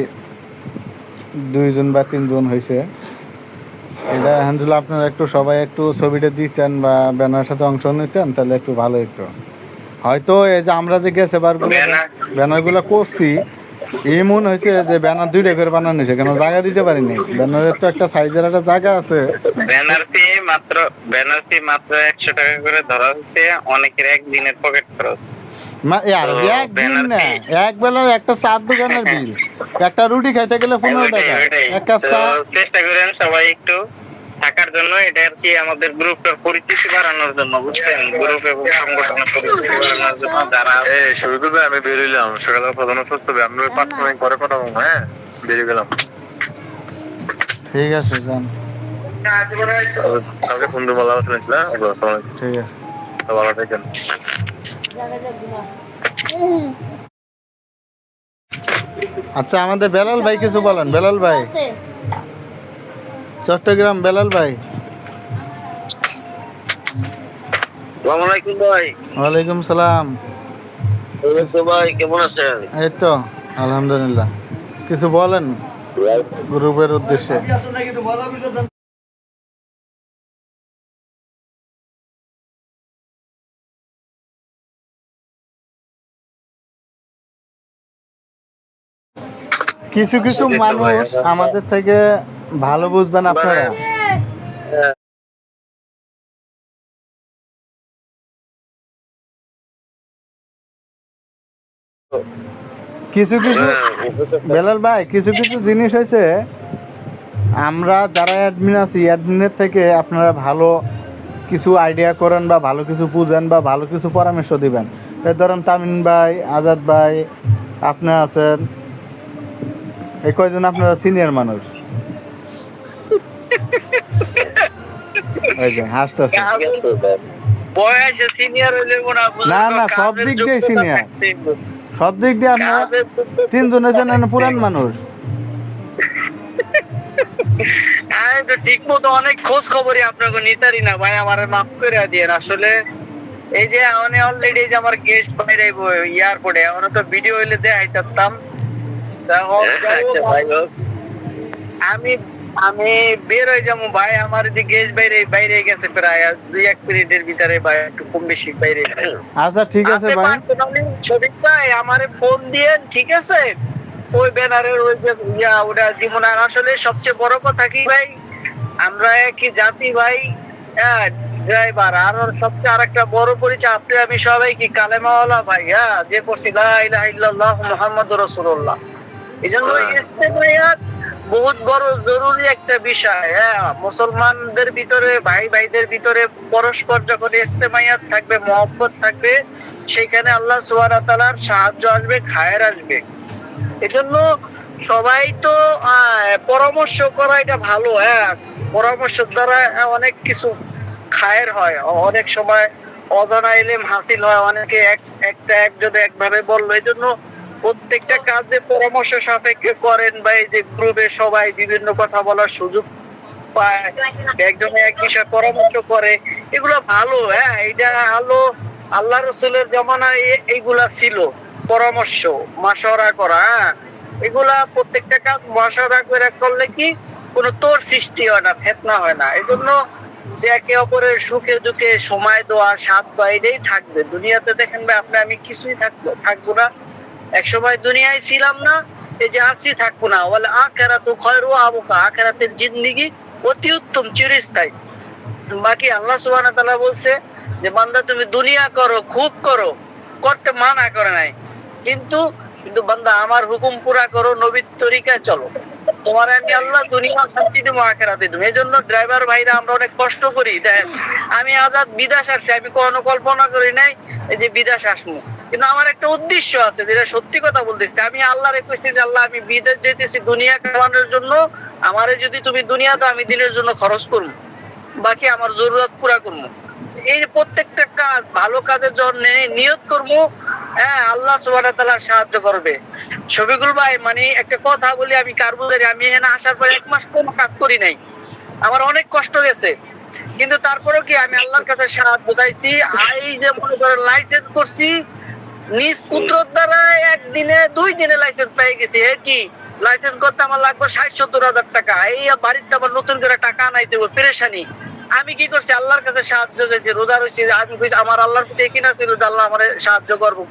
2 জন বা 3 জন হয়েছে। এটা আলহামদুলিল্লাহ আপনারা একটু সবাই একটু ছবিটা দিতেন বা ব্যানারের সাথে অংশ নিতেন, তাহলে একটু ভালো হতো। হয়তো এই যে আমরা যে গেছে ব্যানারগুলো করছি, এমন হয়েছে যে ব্যানার 2টা করে বানানো হয়েছে, কেন জায়গা দিতে পারিনি। ব্যানারের তো একটা সাইজের একটা জায়গা আছে। ব্যানার ফি মাত্র 100 টাকা করে ধরা হয়েছে, অনেকের একদিনের পকেট খরচ। একদিন না, এক বেলা একটা চার দোকানের বিল, একটা রুটি খাইতে গেলে 15 টাকা, এক কাপ চা। চেষ্টা করেন সবাই একটু থাকার জন্য, এটা আর কি আমাদের গ্রুপের পরিচিতি বাড়ানোর জন্য, বুঝছেন? গ্রুপ এবং সংগঠনের পরিচিতি বাড়ানোর জন্য যারা শুরু আমি বেরোইলাম সকালে, প্রধান সুস্থ হবে, আমরা 5 মিনিট পরে কথা বলবো। হ্যাঁ, বেরিয়ে গেলাম। ঠিক আছে যান, কালকে ফোন দিয়ে বলা হয়েছিল। ঠিক আছে, ভালো থাকেন। আচ্ছা আমাদের বেলাল ভাই কিছু বলেন। বেলাল ভাই, চট্টগ্রাম বেলাল ভাই। আসসালামু আলাইকুম ভাই। ওয়ালাইকুম সালাম। ভাই কেমন আছেন? এই তো আলহামদুলিল্লাহ। কিছু বলেন গ্রুপের উদ্দেশ্যে। কিছু কিছু মানুষ আমাদের থেকে ভালো বুঝবেন আপনারা। কিছু কিছু বেলাল ভাই, কিছু কিছু জিনিস হয়েছে, আমরা যারা অ্যাডমিন আছি, অ্যাডমিনের থেকে আপনারা ভালো কিছু আইডিয়া করেন বা ভালো কিছু বুঝেন বা ভালো কিছু পরামর্শ দিবেন। এই ধরেন তামিন ভাই, আজাদ ভাই, আপনি আছেন, এই কয়জন আপনারা সিনিয়র মানুষ। এই যে হাসতেছে। বয়সে সিনিয়র হইলে না না, সব দিক দিয়ে সিনিয়র, সব দিক দিয়ে আপনারা 3 জনের জন্য পুরান মানুষ। আমি তো ঠিক মতো অনেক খোঁজ খবরই আপনাকে নিতারি না ভাই, আমার মাফ করে দিয়ে। আসলে এই যে আমি অলরেডি যে আমার গেস্ট বাইরে এয়ারপোর্টে, এখন তো ভিডিও হইলে দেখাইতাম। আমি আমি বের হয়ে যাবো ভাই, আমার যে গেস্ট বাইরে বাইরে গেছে প্রায় 2-1 মিনিটের ভিতরে ভাই, একটু কম বেশি বাইরে। আচ্ছা ঠিক আছে ভাই, ছবিক ভাই আমারে ফোন দিয়ে, ঠিক আছে? ওই ব্যানারের ওই যে ওটা জীবন। আর আসলে সবচেয়ে বড় কথা কি ভাই, আমরা কি জাতি ভাই, হ্যাঁ ড্রাইভার। আর সবচেয়ে আরেকটা বড় পরিচয়, আপনি আমি সবাই কি কালেমাওয়ালা ভাই, হ্যাঁ, যে পড়ছি লা ইলাহা ইল্লাল্লাহ মুহাম্মাদুর রাসূলুল্লাহ। এই জন্য ইস্তেমায়াত বহুত বড় জরুরি একটা বিষয়। হ্যাঁ, মুসলমানদের ভিতরে, ভাই ভাইদের ভিতরে পরস্পর যখন ইস্তেমায়াত থাকবে, মহব্বত থাকবে, সেখানে আল্লাহ সুবহানাহু ওয়া তাআলার সাহায্য আসবে, খায়ের আসবে। এজন্য সবাই তো পরামর্শ করা এটা ভালো। হ্যাঁ, পরামর্শের দ্বারা অনেক কিছু খায়ের হয়, অনেক সময় অজানা ইলম হাসিল হয়। অনেকে একজন একভাবে বললো, এই জন্য প্রত্যেকটা কাজে পরামর্শ সাপেক্ষে করেন বা এই যে গ্রুপে সবাই বিভিন্ন কথা বলার সুযোগ পায়, একজনে এক বিষয়ে পরামর্শ করে, এগুলো ভালো। হ্যাঁ, এটা হলো আল্লাহ রসুলের জমানায় এইগুলা ছিল, পরামর্শ মাশওয়ারা করা। হ্যাঁ, এগুলা প্রত্যেকটা কাজ মাশওয়ারা করে করলে কি কোনো তোর সৃষ্টি হয় না, ফেতনা হয় না। এই জন্য যে একে অপরের সুখে দুঃখে সময় দেওয়া, সাথ দেওয়া, এটাই থাকবে দুনিয়াতে। দেখেন ভাই, আপনি আমি কিছুই থাকবো না, একসময় দুনিয়ায় ছিলাম না, এই যে আছি থাকবো না। বলে আখেরাতু খায়রু আবকা, আখেরাতের জিন্দেগি অতি উত্তম, চিরস্থায়ী। বাকি আল্লাহ সুবহানাহু ওয়া তাআলা বলছে যে বান্দা তুমি দুনিয়া করো, খুব করো, করতে মানা করে নাই, কিন্তু কিন্তু বান্দা আমার হুকুম পুরা করো, নবীর তরিকায় চলো, তোমার আমি আল্লাহ দুনিয়া শান্তি দেবো, আখেরাতে দেবো। এই জন্য ড্রাইভার ভাইরা আমরা অনেক কষ্ট করি। দেখেন, আমি আজাদ বিদেশ আসছি, আমি কখনো কল্পনা করি নাই এই যে বিদেশ আসবো, কিন্তু আমার একটা উদ্দেশ্য আছে, যেটা সত্যি কথা বলতেছি। আমি আল্লাহরে কইছি যে আল্লাহ আমি বিদেশ যেতেছি দুনিয়া কামানোর জন্য, আমারে যদি তুমি দুনিয়া দাও আমি দিনের জন্য খরচ করবো, বাকি আমার জরুরত পুরা করবো। এই যে প্রত্যেকটা কাজ ভালো কাজের জন্য নিয়ত করবো, হ্যাঁ, আল্লাহ সুবহানাহু ওয়া তাআলা সাহায্য করবে। শফিকুল ভাই, মানে একটা কথা বলি, আমি কার বুঝারি, আমি এখানে আসার পরে 1 মাস কোনো কাজ করি নাই, আমার অনেক কষ্ট গেছে, কিন্তু তারপরেও কি আমি আল্লাহর কাছে সাহায্য চাইছি। এই যে মনে করেন লাইসেন্স করছি, নিজ কুদরত দ্বারা একদিনে 2 দিনে লাইসেন্স পেয়ে গেছি। এ কি লাইসেন্স করতে আমার লাগবে 60-70 হাজার টাকা, এই বাড়িতে আমার নতুন করে টাকা আনাই দেবো, পেরেশানি। আমি কি করছি, আল্লাহর কাছে সাহায্য চাইছি, রোজা রয়েছি, আমি কইছি আমার আল্লাহর প্রতি কিনা ছিল যে আল্লাহ আমার সাহায্য করবো।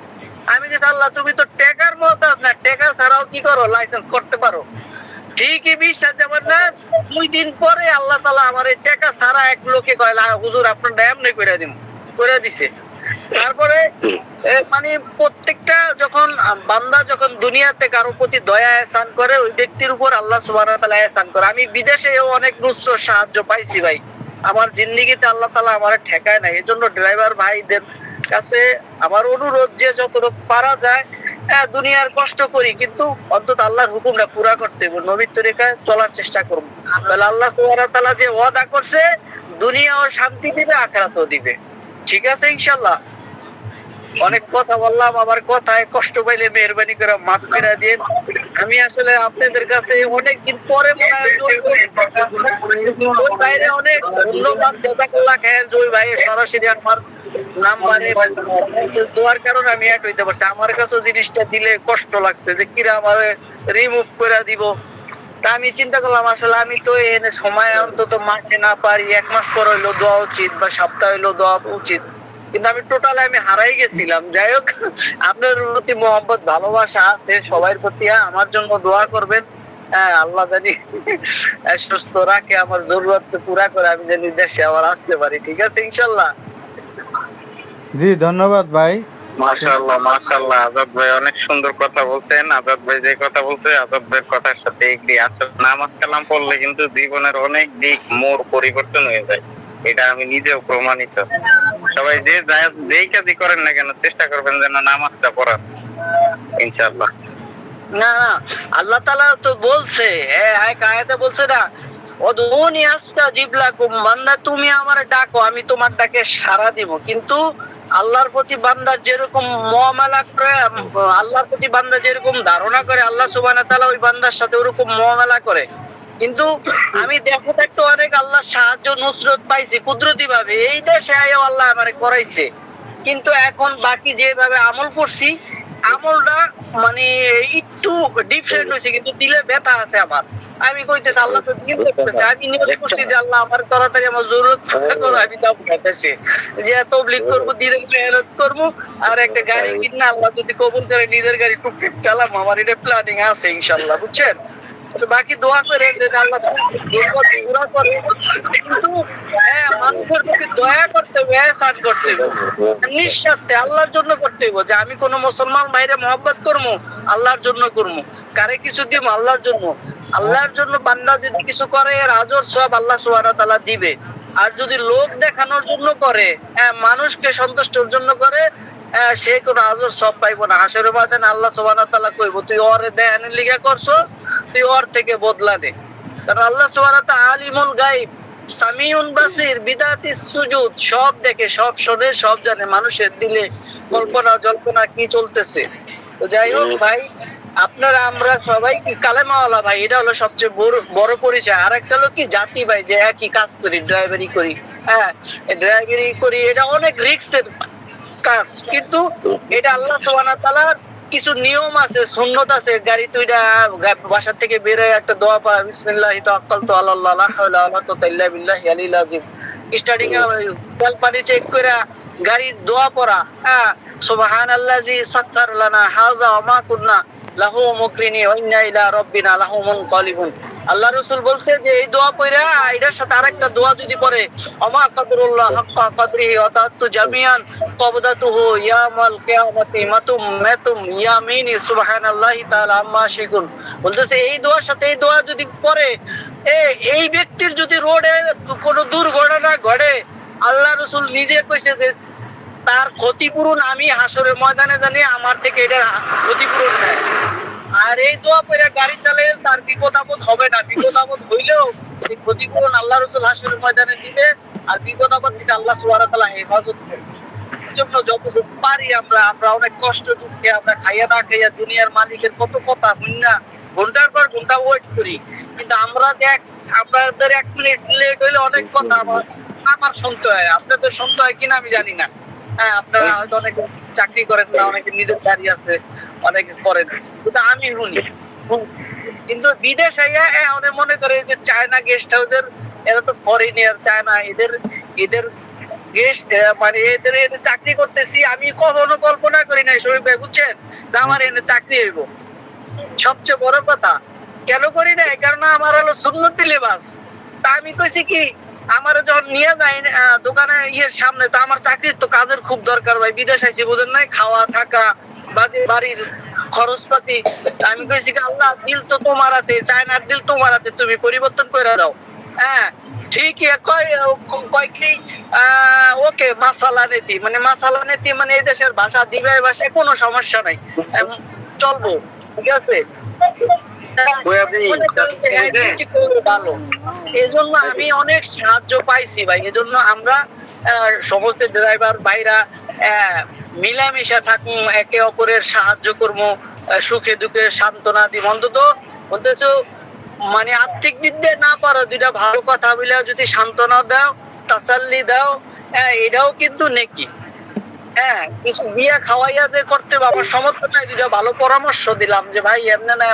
আমি যে আল্লাহ তুমি তো টেকার মতো না, টেকা ছাড়াও কি করো, লাইসেন্স করতে পারো। ঠিকই বিশ্বাস যাবেন না, 2 দিন পরে আল্লাহ তাআলা আমার এই টাকা ছাড়া এক লোকে কয় হুজুর আপনার ড্যাম নেই করে দিছে। তারপরে মানে প্রত্যেকটা যখন বান্দা যখন দুনিয়াতে কারো প্রতি দয়া এহসান করে, ওই ব্যক্তির উপর আল্লাহ সুবহানাহু ওয়া তাআলা এহসান করে। আমি বিদেশেও অনেক নুসরত সাহায্য পাইছি ভাই, আমার জিন্দেগিতে আল্লাহ তাআলা আমার ঠেকায় নাই। এজন্য ড্রাইভার ভাইদের কাছে আমার অনুরোধ যে যতটুকু পারা যায়, দুনিয়ার কষ্ট করি, কিন্তু অন্তত আল্লাহর হুকুমটা পুরা করতে হবে, নবীর তরিকায় চলার চেষ্টা করব। তাহলে আল্লাহ সুবহানাহু ওয়া তাআলা যে ওয়াদা করছে, দুনিয়াও শান্তি দিবে, আখিরাতেও দিবে। ঠিক আছে ইনশাআল্লাহ। অনেক কথা বললাম, আমার কথায় কষ্ট পাইলে মেহেরবানি করে মাফ করে দিন। আমি আসলে আপনাদের কাছে অনেকদিন পরে মনে হয় বাইরে অনেক ধন্যবাদ, জাযাকাল্লাহ খায়ের। জয় ভাই সরাসরি আমার নাম্বারে দোয়ার কারণে আমি অ্যাড হইতে পারছি। আমার কাছে জিনিসটা দিলে কষ্ট লাগছে যে কিরা আমার রিমুভ করে দিব। তা আমি চিন্তা করলাম আসলে আমি তো এনে সময় অন্তত মাসে না পারি, 1 মাস পর হইলো দোয়া উচিত বা সপ্তাহ হইলো দোয়া উচিত, কিন্তু আমি টোটালি আমি হারাই গেছিলাম। যাই হোক, আপনার প্রতি মোহাম্মত ভালোবাসা আছে সবার প্রতি, আমার জন্য দোয়া করবেন। হ্যাঁ, আল্লাহ জানি সুস্থ রাখে, আমার জরুরত পুরা করে আমি জানি দেশে আবার আসতে পারি। ঠিক আছে ইনশাল্লাহ। জি ধন্যবাদ ভাই। মাশাআল্লাহ মাশাআল্লাহ, আজাদ ভাই অনেক সুন্দর কথা বলছেন। আজাদ ভাই যে কথা বলছে, আজাদ ভাইয়ের কথার সাথে এগ্রি। আসলে নামাজ কালাম পড়লে কিন্তু জীবনের অনেক দিক মোড় পরিবর্তন হয়ে যায়, এটা আমি নিজেও প্রমাণিত। সবাই যেই কাজই করেন না কেন, চেষ্টা করবেন যেন নামাজটা পড়ার, ইনশাআল্লাহ। না না, আল্লাহ তাআলা তো বলছে, এক আয়াতে বলছে না, উদউনি আস্তাজিব লাকুম, বান্দা তুমি আমারে ডাকো, আমি তোমার ডাকে সাড়া দিব। কিন্তু আল্লাহর প্রতি বান্দা যেরকম মুআমালা করে, আল্লাহর প্রতি বান্দা যেরকম ধারণা করে, আল্লাহ সুবহানাহু ওয়া তাআলা ওই বান্দার সাথে ওরকম মুআমালা করে। কিন্তু আমি দেখো থাকতে অনেক আল্লাহর সাহায্য নুসরত পাইছি কুদরতি ভাবে, এই দেশে আইও আল্লাহ আমারে করাইছে। কিন্তু এখন বাকি যেভাবে আমল করছি, আমলটা মানে একটু ডিফারেন্ট হয়েছে, কিন্তু দিলে ব্যথা আছে আমার। আমি কইতে আল্লাহ তো দিন দেখতেছে, আমি নিয়ত করছি যে আল্লাহ আমার তাড়াতাড়ি আমার জরুরত পুরা করো, আমি তাও খাইতেছি যে তবলিগ করবো, দিনের মেহনত করবো, আর একটা গাড়ি কিনা আল্লাহ যদি কবুল করে নিজের গাড়ি টুকটুক চালাম, আমার এটা প্ল্যানিং আছে ইনশাআল্লাহ, বুঝছেন। বাকি দোয়া করে আল্লাহ পুরা করে। কিন্তু মানুষের প্রতি দয়া করতে হবে, এহসান করতে হবে, নিঃস্বার্থে আল্লাহর জন্য করতে হবে। যে আমি কোন মুসলমান ভাইরে মহব্বত করবো, আল্লাহর জন্য করবো, কারে কিছু দিব আল্লাহর জন্য। আল্লাহর জন্য বান্দা যদি কিছু করে, এর আজর সব আল্লাহ সুবহানাহু ওয়া তাআলা দিবে। আর যদি লোক দেখানোর জন্য করে, মানুষকে সন্তুষ্টের জন্য করে, সে কোনো আজর সব পাইবো না। হাসরের ময়দানে আল্লাহ সুবহানাহু ওয়া তাআলা কইবো, তুই ওরে দেখানোর লিগা করছস, তুই ওর থেকে বদলা নে। কারণ আল্লাহ সুবহানাহু ওয়া তাআলা আলিমুল গায়ব সামিউন বাসির বিদাতিস সুজুদ, সব দেখে, সব শোনে, সব জানে, মানুষের দিলে কল্পনা জল্পনা কি চলতেছে। তো যাই হোক ভাই, আপনারা আমরা সবাই কি কালেমাওয়ালা ভাই, এটা হলো সবচেয়ে বড় বড় পরিচয়। আর একটা হলো কি জাতি ভাই, যে একই কাজ করি, ড্রাইভারি করি। হ্যাঁ, ড্রাইভারি করি, এটা অনেক রিস্কের কাজ, কিন্তু এটা আল্লাহ সুবহানাহু ওয়া তাআলার কিছু নিয়ম আছে, সুন্নত আছে। গাড়ি তুইটা বাসা থেকে বের হয়ে একটা দোয়া পা, বিসমিল্লাহি তাওয়াক্কালতু আলাল্লাহ লা হাওলা ওয়ালা কুওয়াতা ইল্লা বিল্লাহি আলিল আযীম। স্টার্টিং এ তেল পানি চেক করে গাড়ির দোয়া পড়া, হ্যাঁ, সুবহানাল্লাযী সাক্কার লানা হাযা ওয়া মা কুন্না লাহু মুকরিনি ওয়া ইন্না ইলা রাব্বিনা লাহু মুনকালিবুন। আল্লাহ রাসূল বলছে যে এই দোয়া পড়া, এটার সাথে আরেকটা দোয়া যদি পড়ে, ওমা কদরুল্লাহ হাক্কা কদরিহি ওয়া তাতু জামিয়ান কবদাতুহু ইয়ামাল কিয়ামাতি মাতুম মাতুম ইয়ামিনি সুবহানাল্লাহি তাআলা আম্মা শিকুন। বলতেছে এই দোয়ার সাথে এই দোয়া যদি পড়ে, এই ব্যক্তির যদি রোডে কোনো দুর্ঘটনা ঘটে, আল্লাহ রাসূল নিজে কইছে যে তার ক্ষতিপূরণ আমি হাসরের ময়দানে জানি আমার থেকে এটা ক্ষতিপূরণ নেয়। আর এই দোয়া পড়ে গাড়ি চালালে তার বিপদ আপদ হবে না, বিপদ আপদ হইলেও এই ক্ষতিপূরণ আল্লাহ রাসূল হাসরের ময়দানে দিবে, আর বিপদ আপদ থেকে আল্লাহ সুবহানাহু ওয়া তাআলা হেফাজত করবে। জন্য যতটুকু পারি আমরা অনেক কষ্ট দুঃখে আমরা খাইয়া না খাইয়া দুনিয়ার মালিকের কত কথা শুননা ঘন্টার পর ঘন্টা ওয়েট করি, কিন্তু আমরা আমাদের 1 মিনিট লেট হইলে অনেক কথা আমার শুনতে হয়। আপনাদের শুনতে হয় কিনা আমি জানি না। হ্যাঁ, আপনারা হয়তো অনেকে চাকরি করেন না, অনেকে নিজের গাড়ি আছে, অনেকে করেন, কিন্তু আমি শুনছি। কিন্তু বিদেশ আইয়া অনেক মনে করে যে চায়না গেস্ট হাউসের, এরা তো ফরেনিয়ার, চায়না এদের গেস্ট, মানে এদের চাকরি করতেছি। আমি কখনো কল্পনা করি নাই শরীফ ভাই, বুঝছেন, যে আমার এনে চাকরি হইব। সবচেয়ে বড় কথা কেন করি নাই, কারণ আমার হলো সুন্নতি লেবাস। তা আমি কইছি কি, আমার যখন নিয়ে যাই দোকানে সামনে, তো আমার চাকরির তো কাজের খুব দরকার ভাই, বিদেশ আইছি বুঝেন নাই, খাওয়া থাকা বাড়ির খরচপাতি। আমি কইছি কি, আল্লাহ দিল তো তোমার হাতে, চায়নার দিল তোমার হাতে, তুমি পরিবর্তন করে দাও। হ্যাঁ, ঠিকই কয় কি ওকে মাসালা নীতি, মানে এই দেশের ভাষা দিবে ভাষায় কোনো সমস্যা নাই, চলবো, ঠিক আছে। ভালো, এই জন্য আমি অনেক সাহায্য পাইছি ভাই। এই জন্য আমরা সমস্ত ড্রাইভার ভাইরা মিলামিশা থাকুন, একে অপরের সাহায্য করবো, সুখে দুঃখে সান্ত্বনা দিব। অন্তত বলতেছো মানে আর্থিক দিক দিয়ে না পারো, দুইটা ভালো কথা বলে যদি সান্ত্বনা দাও, তাসাল্লি দাও, এটাও কিন্তু নেকি। হ্যাঁ, কিছু বিয়া খাওয়াইয়া যে করতে বাবার সমর্থ নাই, দুইটা ভালো পরামর্শ দিলাম যে ভাই এমনে না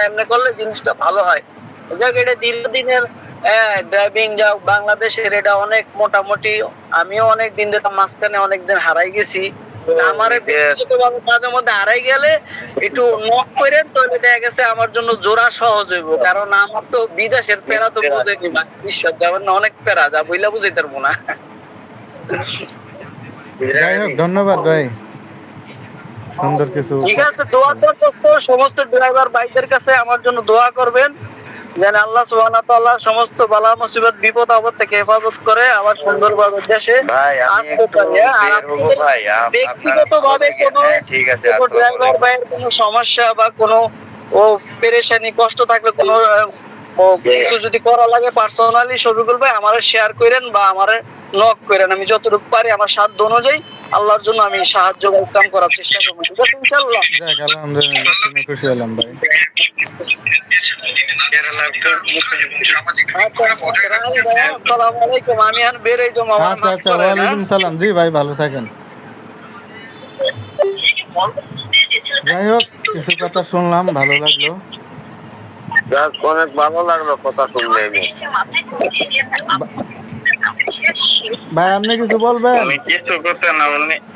এমনে করলে জিনিসটা ভালো হয়। যাক, এটা দীর্ঘদিনের ড্রাইভিং, যাও বাংলাদেশের, এটা অনেক মোটামুটি আমিও অনেক দিন ধরে মাঝখানে অনেকদিন হারাই গেছি। আমার ব্যক্তিগতভাবে কাজের মধ্যে হারাই গেলে একটু নক করেন, তাহলে দেখা গেছে আমার জন্য জোড়া সহজ হইব। কারণ আমার তো বিদেশের প্যারা তো বুঝে নিবা, বিশ্বাস যাবেন না, অনেক প্যারা, যা বইলা বুঝাইতে পারবো না। যাই হোক, ধন্যবাদ ভাই, সুন্দর কিছু। ঠিক আছে, দোয়া তো সমস্ত ড্রাইভার ভাইদের কাছে আমার জন্য দোয়া করবেন, যেন আল্লাহ সুবহানাহু ওয়া তাআলা সমস্ত বালা মুসিবত বিপদ আপদ থেকে হেফাজত করে আবার সুন্দরভাবে দেশে আসতে পারে। আর ব্যক্তিগতভাবে কোনো ড্রাইভার ভাইয়ের কোনো সমস্যা বা কোনো পেরেশানি কষ্ট থাকলে, কোনো কিছু যদি করা লাগে, পার্সোনালি শফিকুল ভাই আমারে শেয়ার করেন বা আমারে নক করেন। আমি যতটুকু পারি আমার সাধ্য অনুযায়ী আল্লাহর জন্য আমি সাহায্য কাম করার চেষ্টা করবো, ঠিক আছে ইনশাআল্লাহ। যাক, আলহামদুলিল্লাহ, তুমি খুশি হলাম ভাই। আসসালামু আলাইকুম, আমি এখন বেরোই তো মামা। আচ্ছা আচ্ছা, ওয়ালাইকুম সালাম। জি ভাই, ভালো থাকেন। যাই হোক, কিছু কথা শুনলাম, ভালো লাগলো। অনেক ভালো লাগলো কথা শুনলে। ভাই, আপনি কিছু বলবেন? উনি কিছু করতে না,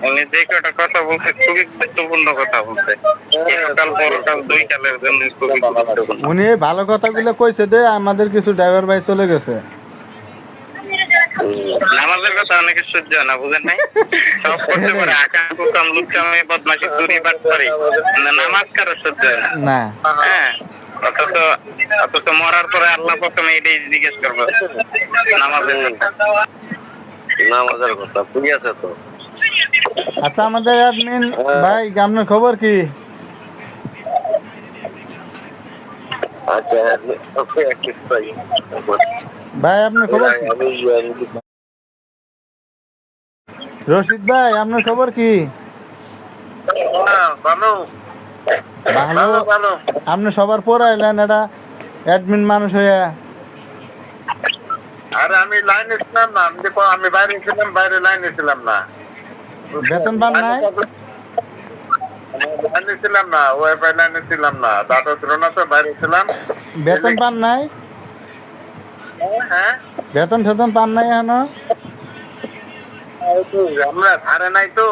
উনি যে কটা কথা বলছে খুবই গুরুত্বপূর্ণ কথা বলছে। কাল পরকাল দুই কালের জন্য খুবই গুরুত্বপূর্ণ। উনি ভালো কথাগুলো কইছে দে, আমাদের কিছু ড্রাইভার ভাই চলে গেছে। নামাজের কথা অনেকে সহ্য হয় না, বুঝেন নাই? সব করতে পারে, আকাম কুকাম লুচ্চামি বদমাশি চুরি বাট করে, নামাজ কারো সহ্য হয় না। হ্যাঁ, অথচ মরার পরে আল্লাহ প্রথমে এটাই জিজ্ঞেস করবো, নামাজের কথা। ঠিক আছে তো। আচ্ছা, আমাদের অ্যাডমিন ভাই, আপনার খবর কি? আচ্ছা, ভাই, আপনার খবর কি? রশিদ ভাই, আপনার খবর কি? ভালো। ভালো ভালো ভালো। আপনি সবার পর আইলেন এটা অ্যাডমিন মানুষ হয়ে। আরে আমি লাইনে ছিলাম না, আমি বাইরে ছিলাম, বাইরে লাইনে ছিলাম না। বেতন পান নাই? লাইনে ছিলাম না, ওয়াইফাই লাইনে ছিলাম না, ডাটা ছিল না তো বাইরে ছিলাম। বেতন পান নাই? হ্যাঁ বেতন টেতন পান নাই এখনো? আমরা ছাড়ে নাই তো,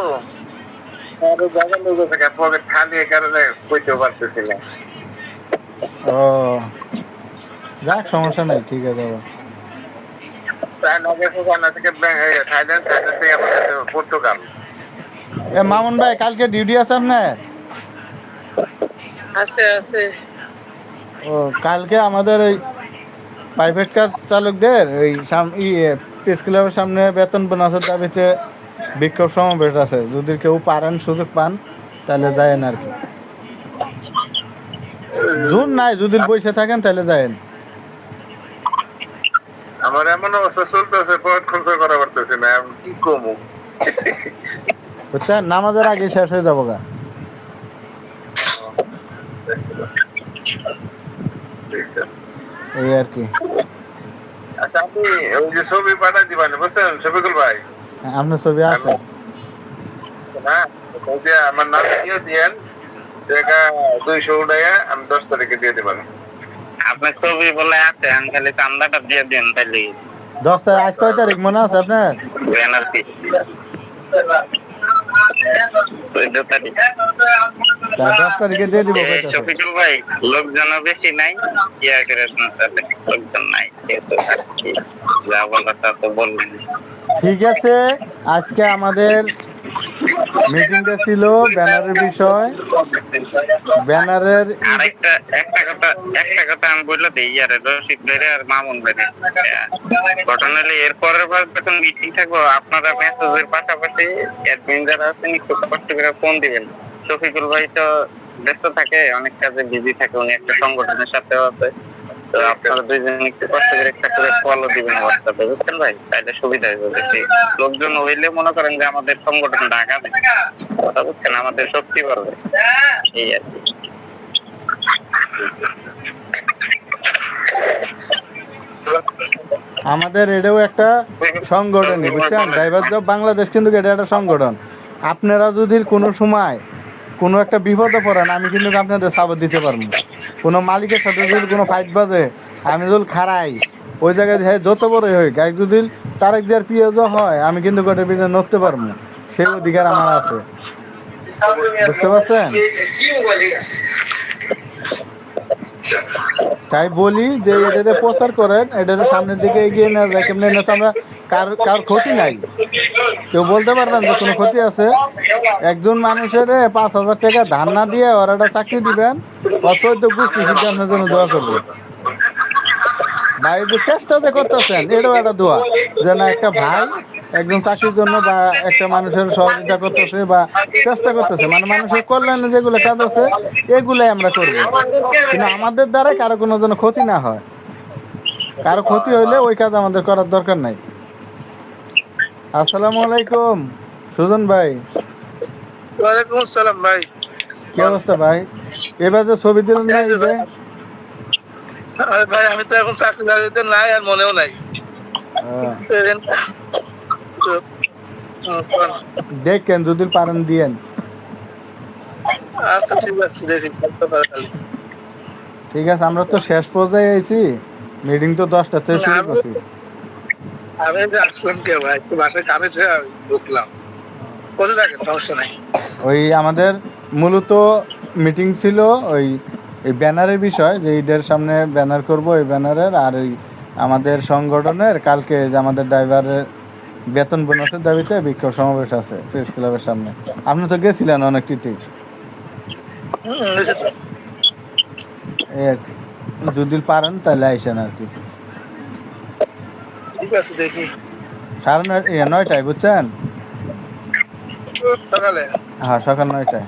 পকেট খালি এই কারণে কইতেও পারতেছি না। ও যাক, সমস্যা নাই, ঠিক আছে বাবা। চায়না গেছে, চায়না থেকে থাইল্যান্ড, থাইল্যান্ড থেকে আমাদের পর্তুগাল। এ মামুন ভাই, কালকে ডিউটি আছে আপনার? আছে আছে। ও কালকে আমাদের ওই প্রাইভেট কার চালকদের ওই প্রেস ক্লাবের সামনে বেতন বোনাসের দাবিতে বিক্ষোভ সমাবেশ আছে। যদি কেউ পারেন, সুযোগ পান, তাহলে যায়েন আর কি। জোর নাই, যদি বসে থাকেন তাহলে যায়েন। আমার এমন অবস্থা চলতেছে, পকেট খরচ করা পারতেছি না, আমি কি কমু। বুঝছেন, নামাজের আগে শেষ হয়ে যাবো গা। এই আর কি। আচ্ছা, আপনি ওই যে ছবি পাঠাই দিবেন, বুঝছেন শফিকুল ভাই? আপনার ছবি আছে? হ্যাঁ, ওই যে আমার নাম দিয়ে দিয়েন, টাকা 200 উঠাইয়া আমি 10 তারিখে দিয়ে দিবেন। আপনার ছবি বলে আছে, আমি খালি চান্দাটা দিয়ে দেন তাহলে 10 তারিখ। আজ কয় তারিখ মনে আছে আপনার? ব্যানার কি 14 তারিখ। তা 10 তারিখে দিয়ে দিব। কয়টা? শফিকুল ভাই, লোকজন বেশি নাই, ইয়া করে সাথে লোকজন নাই, যেহেতু থাকছি, যা বলার তা তো বললেন। ঠিক আছে, আজকে আমাদের মিটিংটা ছিল ব্যানারের বিষয়। ব্যানারের একটা কথা আমি বললে দিই, ইয়ারে রশিদ ভাইরে আর মামুন ভাইরে ঘটনা হলে এর পরের বার যখন মিটিং থাকবো, আপনারা মেসেজের পাশাপাশি অ্যাডমিন যারা আছেন একটু কষ্ট করে ফোন দিবেন। শফিকুল ভাই তো ব্যস্ত থাকে, অনেক কাজে বিজি থাকে, উনি একটা সংগঠনের সাথেও আছে। তো আপনারা দুইজন একটু কষ্ট করে একটা করে ফলো দিবেন হোয়াটসঅ্যাপে, বুঝছেন ভাই? তাইলে সুবিধা হইবে। বেশি লোকজন হইলে মনে করেন যে আমাদের সংগঠন ঢাকা কথা বুঝছেন, আমাদের শক্তি বাড়বে, এই আর কি। আমাদের এটাও একটা সংগঠনই, বুঝছেন? ড্রাইভার জব বাংলাদেশ কিন্তু এটা একটা সংগঠন। আপনারা যদি কোনো সময় কোনো একটা বিপদে পড়েন, আমি কিন্তু আপনাদের সাপোর্ট দিতে পারবো। কোনো মালিকের সাথে যদি কোনো ফাইট বাজে, আমি যদি খারাই ওই জায়গায় যত বড়ই হোক, এক যদি তারেক জিয়ার পিএজও হয়, আমি কিন্তু গোটের পিছনে নড়তে পারবো, সেই অধিকার আমার আছে। বুঝতে পারছেন? তাই বলি যে এটারে প্রচার করেন, এটারে সামনের দিকে এগিয়ে নেওয়া যায়। কেমন না, তো আমরা কার ক্ষতি নাই, কেউ বলতে পারবেন যে কোনো ক্ষতি আছে? একজন মানুষের 5,000 টাকা ধার না দিয়ে ওরা একটা চাকরি দিবেন, অচৈত গোষ্ঠী সিদ্ধান্তের জন্য দোয়া করবো। ভাই যে চেষ্টা যে করতেছেন, এটাও একটা দোয়া, যে না একটা ভাই একজন চাকরির জন্য বা একটা মানুষের সহযোগিতা করতেছে বা চেষ্টা করতেছে, মানে মানুষের কল্যাণে যেগুলো কাজ আছে এগুলাই আমরা করব। কিন্তু আমাদের দ্বারা কারো কোনো যেন ক্ষতি না হয়। কারো ক্ষতি হইলে ওই কাজ আমাদের করার দরকার নাই। আসসালামু আলাইকুম সুজন ভাই। ওয়ালাইকুম আসসালাম ভাই। কি অবস্থা ভাই? এবার যে ছবি দিলেন না, এই যে আরে ভাই, আমি তো এখন চাকরি বাকরিতে নাই, আর মনেও নাই। দেখেন যদি পারেন দিয়েন। আচ্ছা ঠিক আছে, দেখি। ঠিক আছে, আমরা তো শেষ পর্যায়ে আইছি, মিটিং তো 10টা থেকে শুরু করছি। আমি যে আসলাম কে ভাই, একটু বাসায় কামে ছুঁয়ে ঢুকলাম। কোথায় থাকেন? সমস্যা নাই। ওই আমাদের মূলত মিটিং ছিল ওই এই ব্যানারের বিষয়, যে ঈদের সামনে ব্যানার করব, এই ব্যানারের আর ওই আমাদের সংগঠনের কালকে যে আমাদের ড্রাইভারের বেতন বোনাসের দাবিতে বিক্ষোভ সমাবেশ আছে প্রেস ক্লাবের সামনে। আপনি তো গেছিলেন অনেক টিটি। এই আর কি, যদি পারেন তাহলে আইসেন আর কি। ঠিক আছে, দেখি 9:30 বুঝছেন? সকালে। হ্যাঁ, সকাল 9টায়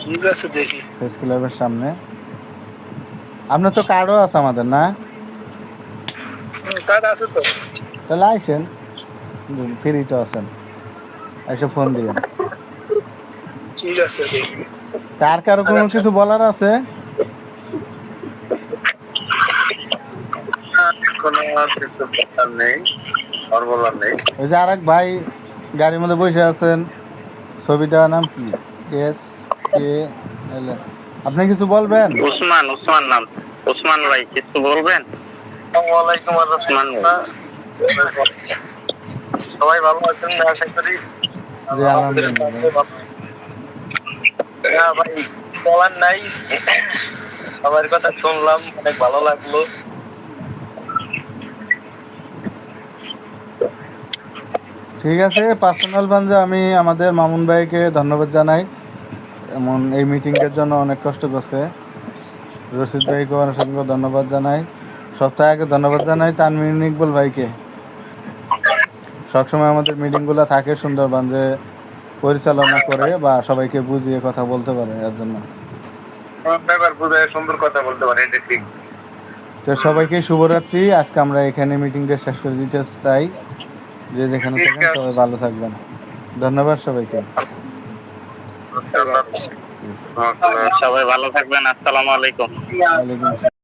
ঠিক আছে, দেখি। প্রেস ক্লাবের সামনে। আপনার তো কার্ডও আছে আমাদের, না? কার্ড আছে তো। তাহলে আইসেন, ফ্রি তো আছেন, এসে ফোন দিবেন। ঠিক আছে, দেখি। তার কারো কোনো কিছু বলার আছে? কোনো কিছু বলার নেই, আর বলার নেই। ওই যে আরেক ভাই গাড়ির মধ্যে বসে আছেন, ছবিটা নাম কি? এস কে এল। আপনি কিছু বলবেন? উসমান, উসমান নাম। উসমান ভাই কিছু বলবেন? ওয়ালাইকুম উসমান আসসালাম। সবাই ভালো আছেন আশা করি। জি আলহামদুলিল্লাহ। হ্যাঁ ভাই, বলার নাই, সবার কথা শুনলাম, অনেক ভালো লাগলো। ঠিক আছে, পার্সোনাল ভাবে আমি আমাদের মামুন ভাইকে ধন্যবাদ জানাই, এমন এই মিটিংয়ের জন্য অনেক কষ্ট করছে। রশিদ ভাইকে অসংখ্য ধন্যবাদ জানাই। সপ্তাহে আগে ধন্যবাদ জানাই তানমিন ইকবল ভাইকে, সবসময় আমাদের মিটিংগুলো থাকে সুন্দরবন যে পরিচালনা করে বা সবাইকে বুঝিয়ে কথা বলতে পারে, এর জন্য। ব্যাপার বুঝে সুন্দর কথা বলতে পারে, এটা ঠিক। তো সবাইকে শুভরাত্রি। আজকে আমরা এখানে মিটিংটা শেষ করে দিতে চাই। যে যেখানে থাকেন সবাই ভালো থাকবেন। ধন্যবাদ সবাইকে। সবাই ভালো থাকবেন। আসসালামু আলাইকুম। ওয়ালাইকুম আসসালাম।